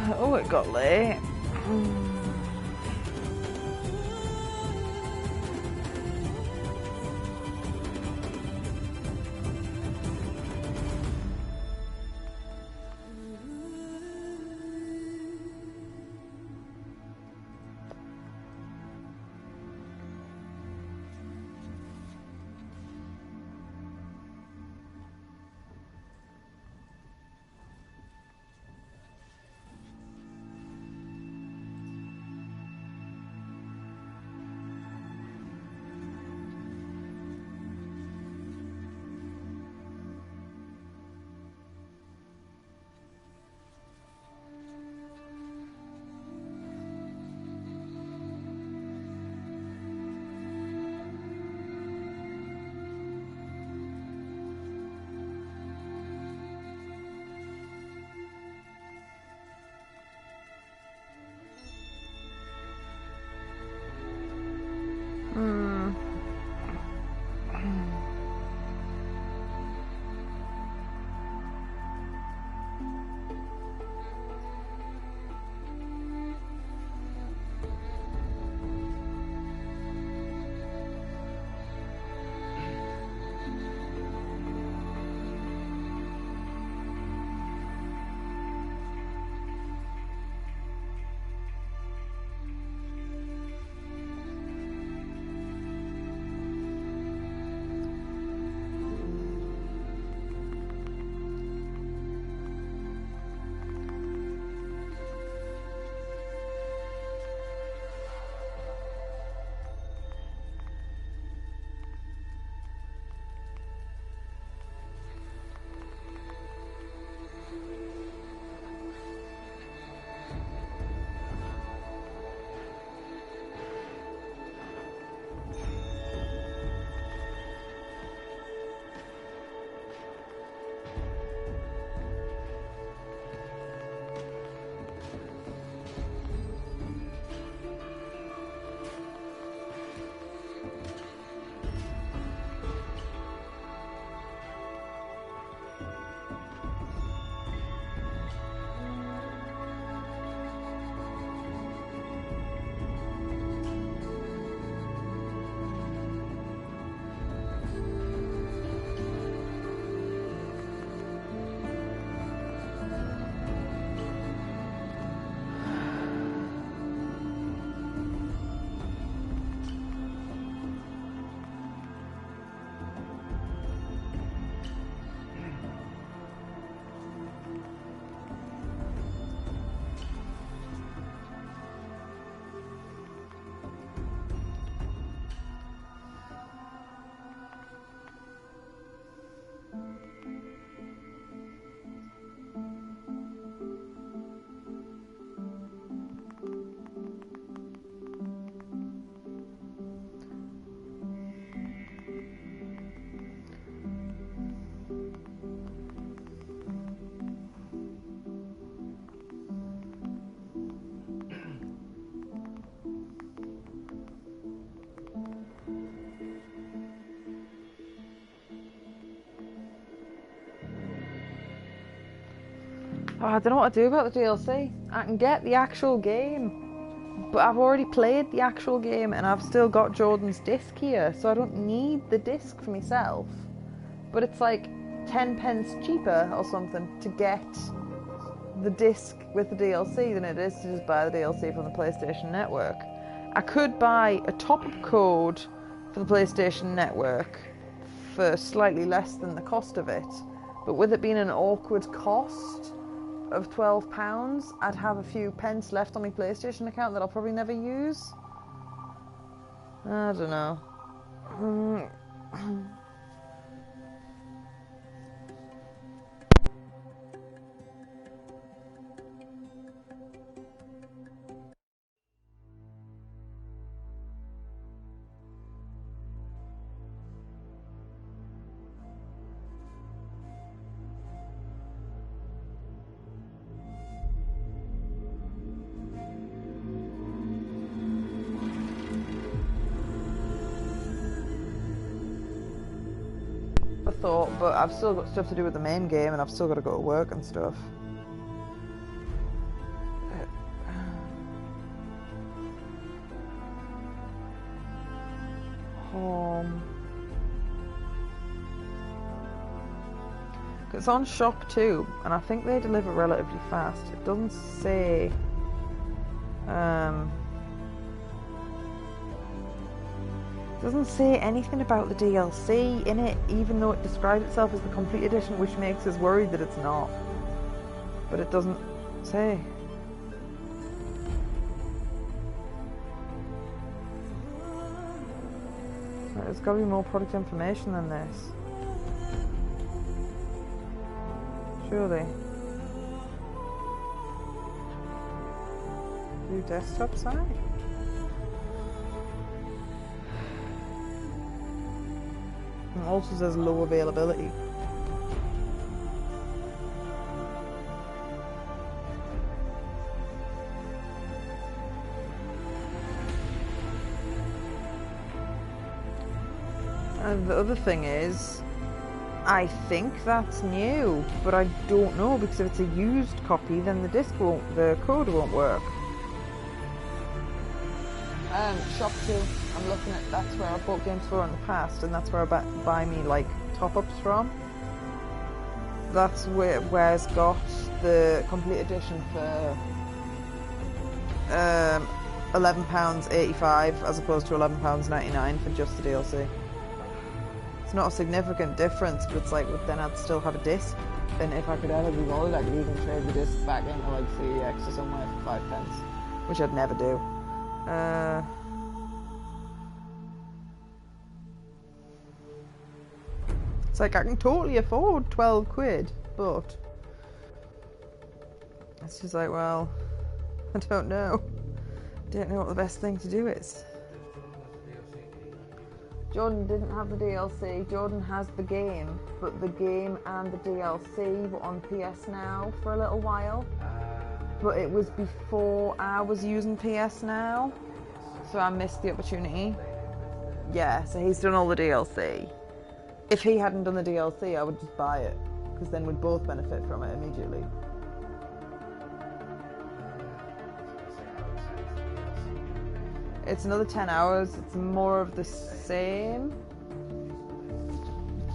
Oh, it got late. Oh, I don't know what to do about the DLC. I can get the actual game, but I've already played the actual game and I've still got Jordan's disc here, so I don't need the disc for myself. But it's like 10 pence cheaper or something to get the disc with the DLC than it is to just buy the DLC from the PlayStation Network. I could buy a top-up code for the PlayStation Network for slightly less than the cost of it, but with it being an awkward cost of £12, I'd have a few pence left on my PlayStation account that I'll probably never use. I don't know. Thought, but I've still got stuff to do with the main game and I've still got to go to work and stuff. It's on shop too, and I think they deliver relatively fast. It doesn't say. Doesn't say anything about the DLC in it, even though it describes itself as the complete edition, which makes us worried that it's not. But it doesn't say. There's got to be more product information than this. Surely. View desktop site? It also says low availability. And the other thing is, I think that's new, but I don't know, because if it's a used copy, then the code won't work. Shop 2, I'm looking at, that's where I bought games for in the past, and that's where I buy me like top-ups from. That's where it's got the complete edition for £11.85 as opposed to £11.99 for just the DLC. It's not a significant difference, but it's like, well, then I'd still have a disc, and if I could ever be bothered, I could even trade the disc back into like 3X or somewhere for 5 pence, which I'd never do. It's like, I can totally afford 12 quid, but it's just like, well, I don't know. Don't know what the best thing to do is. Jordan didn't have the DLC. Jordan has the game, but the game and the DLC were on PS Now for a little while. But it was before I was using PS Now, so I missed the opportunity. Yeah, so he's done all the DLC. If he hadn't done the DLC, I would just buy it, because then we'd both benefit from it immediately. It's another 10 hours, it's more of the same,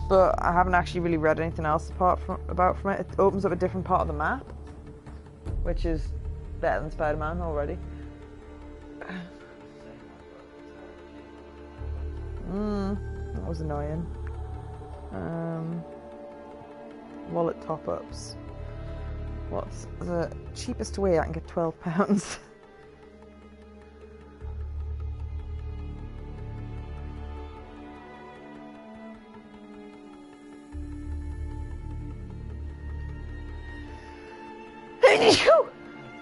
but I haven't actually really read anything else about it. It opens up a different part of the map, which is better than Spider-Man already. That was annoying. Wallet top-ups. What's the cheapest way I can get £12?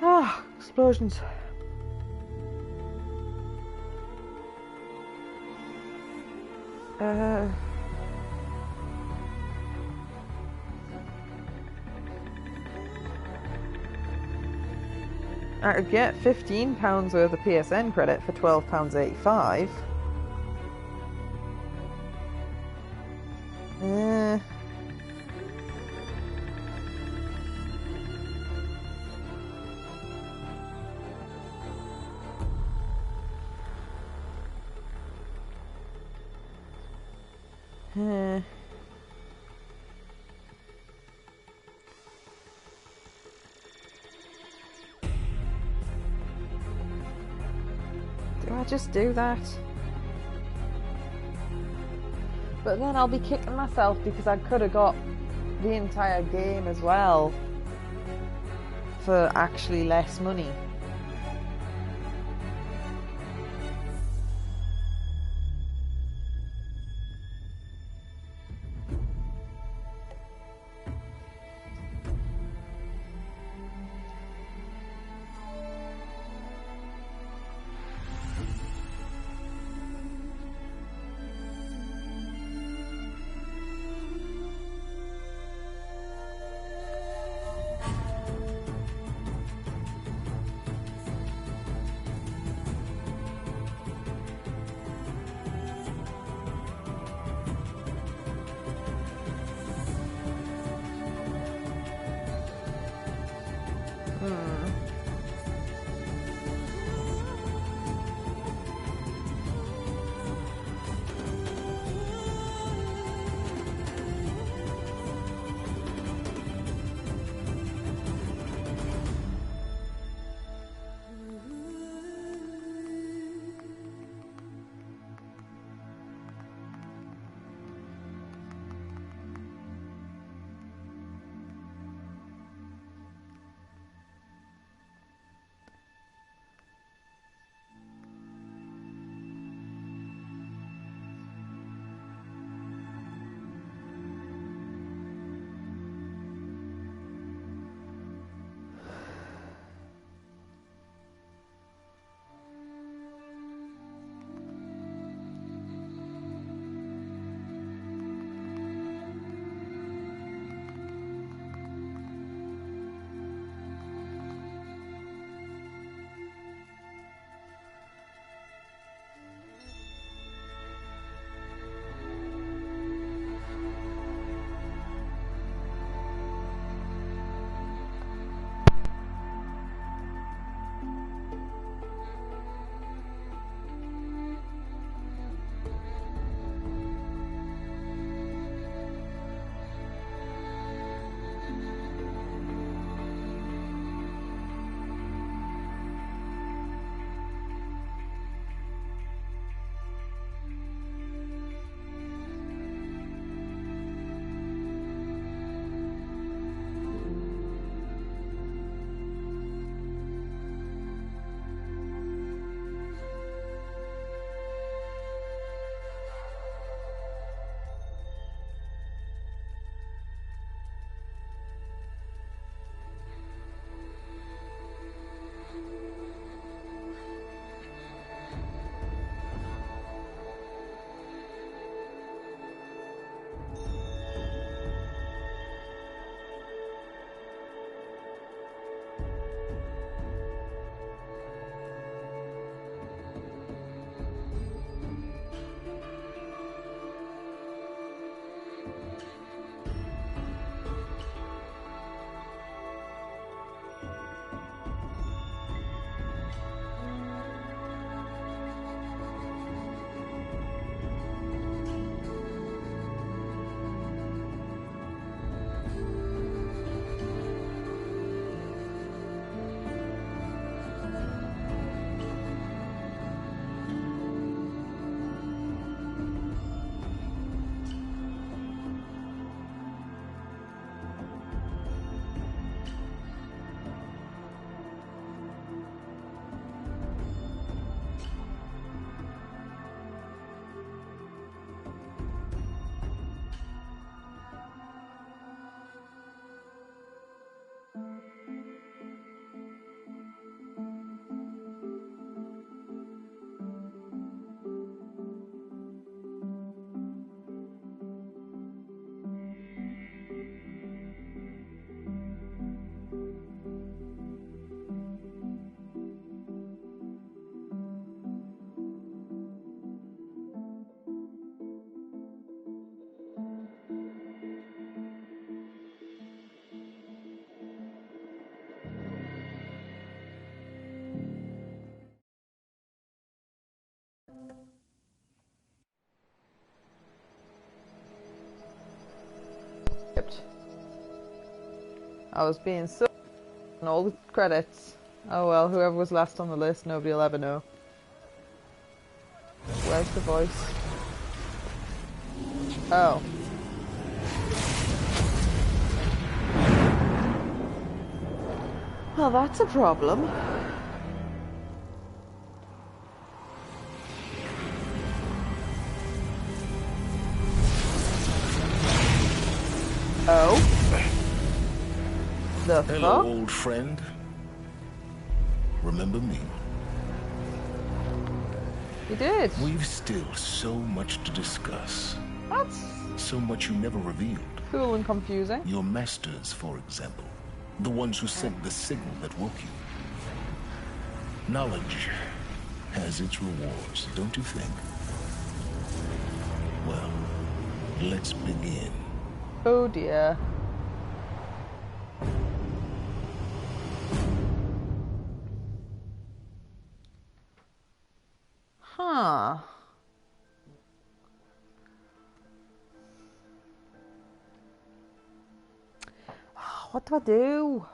Ah, explosions. I could get £15 worth of PSN credit for £12.85. Do I just do that? But then I'll be kicking myself because I could have got the entire game as well for actually less money. I was being so... and all the credits. Oh well, whoever was last on the list, nobody will ever know. Where's the voice? Oh. Well, that's a problem. Oh? The Hello, fuck? old friend. Remember me? You did. We've still so much to discuss. That's So much you never revealed. cool and confusing. Your masters, for example. The ones who sent the signal that woke you. Knowledge has its rewards, don't you think? Well, let's begin. Oh dear. Huh. What do I do?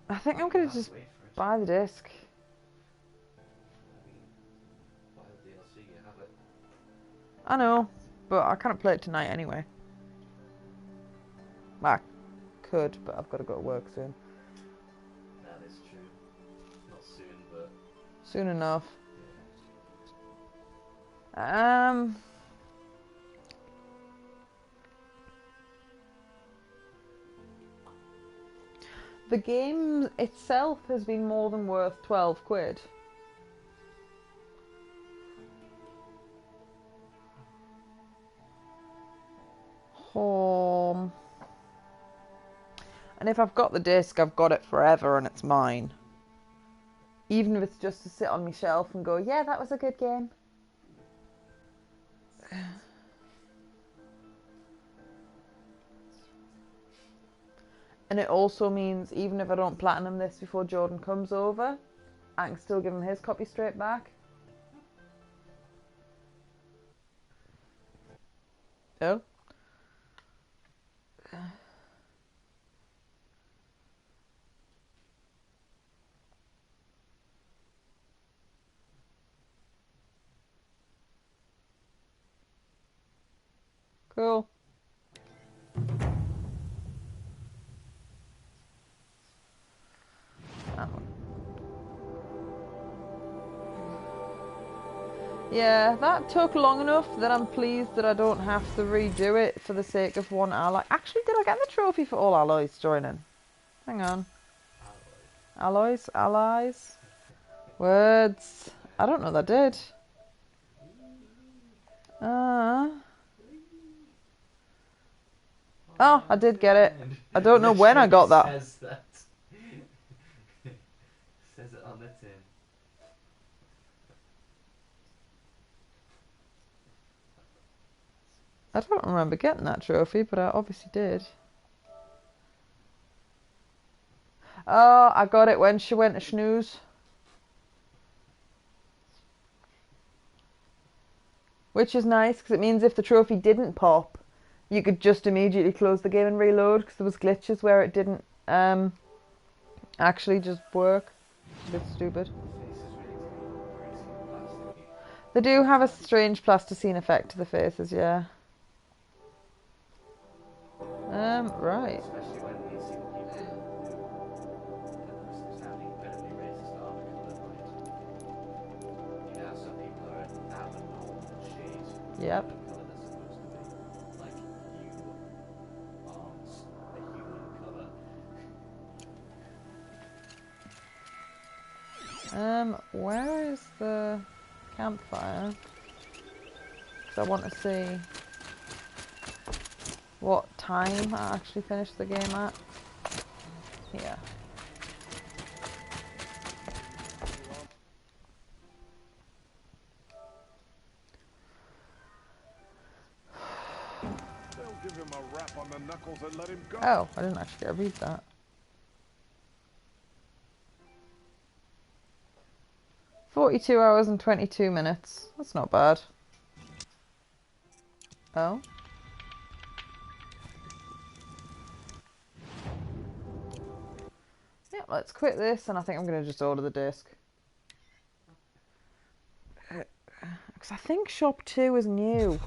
I think I'm gonna just buy the disc. I know, but I can't play it tonight anyway. Well, I could, but I've got to go to work soon. That is true. Not soon, but... Soon enough. The game itself has been more than worth 12 quid. Home. And if I've got the disc, I've got it forever and it's mine. Even if it's just to sit on my shelf and go, yeah, that was a good game. And it also means, even if I don't platinum this before Jordan comes over, I can still give him his copy straight back. Oh. Cool. Yeah, that took long enough that I'm pleased that I don't have to redo it for the sake of one ally. Actually, did I get the trophy for all alloys joining? Hang on. Alloys? Allies? Words. I don't know that I did. Oh, I did get it. I don't know when I got that. Says that. Says it on the tin. I don't remember getting that trophy, but I obviously did. Oh, I got it when she went to snooze. Which is nice, because it means if the trophy didn't pop, you could just immediately close the game and reload, because there was glitches where it didn't actually just work. A bit stupid. They do have a strange plasticine effect to the faces, yeah. Right. Especially when you see the people who sound incredibly racist are colorblind. You know, some people are an abnormal shade. Yep. Of color they're supposed to be. Like, you aren't a human color. Where is the campfire? Because I want to see what time I actually finished the game at. Here. They'll give him a rap on the knuckles and let him go. Oh, I didn't actually get to read that. 42 hours and 22 minutes. That's not bad. Oh. let's quit this, and I think I'm going to just order the disc. Because I think Shop 2 is new.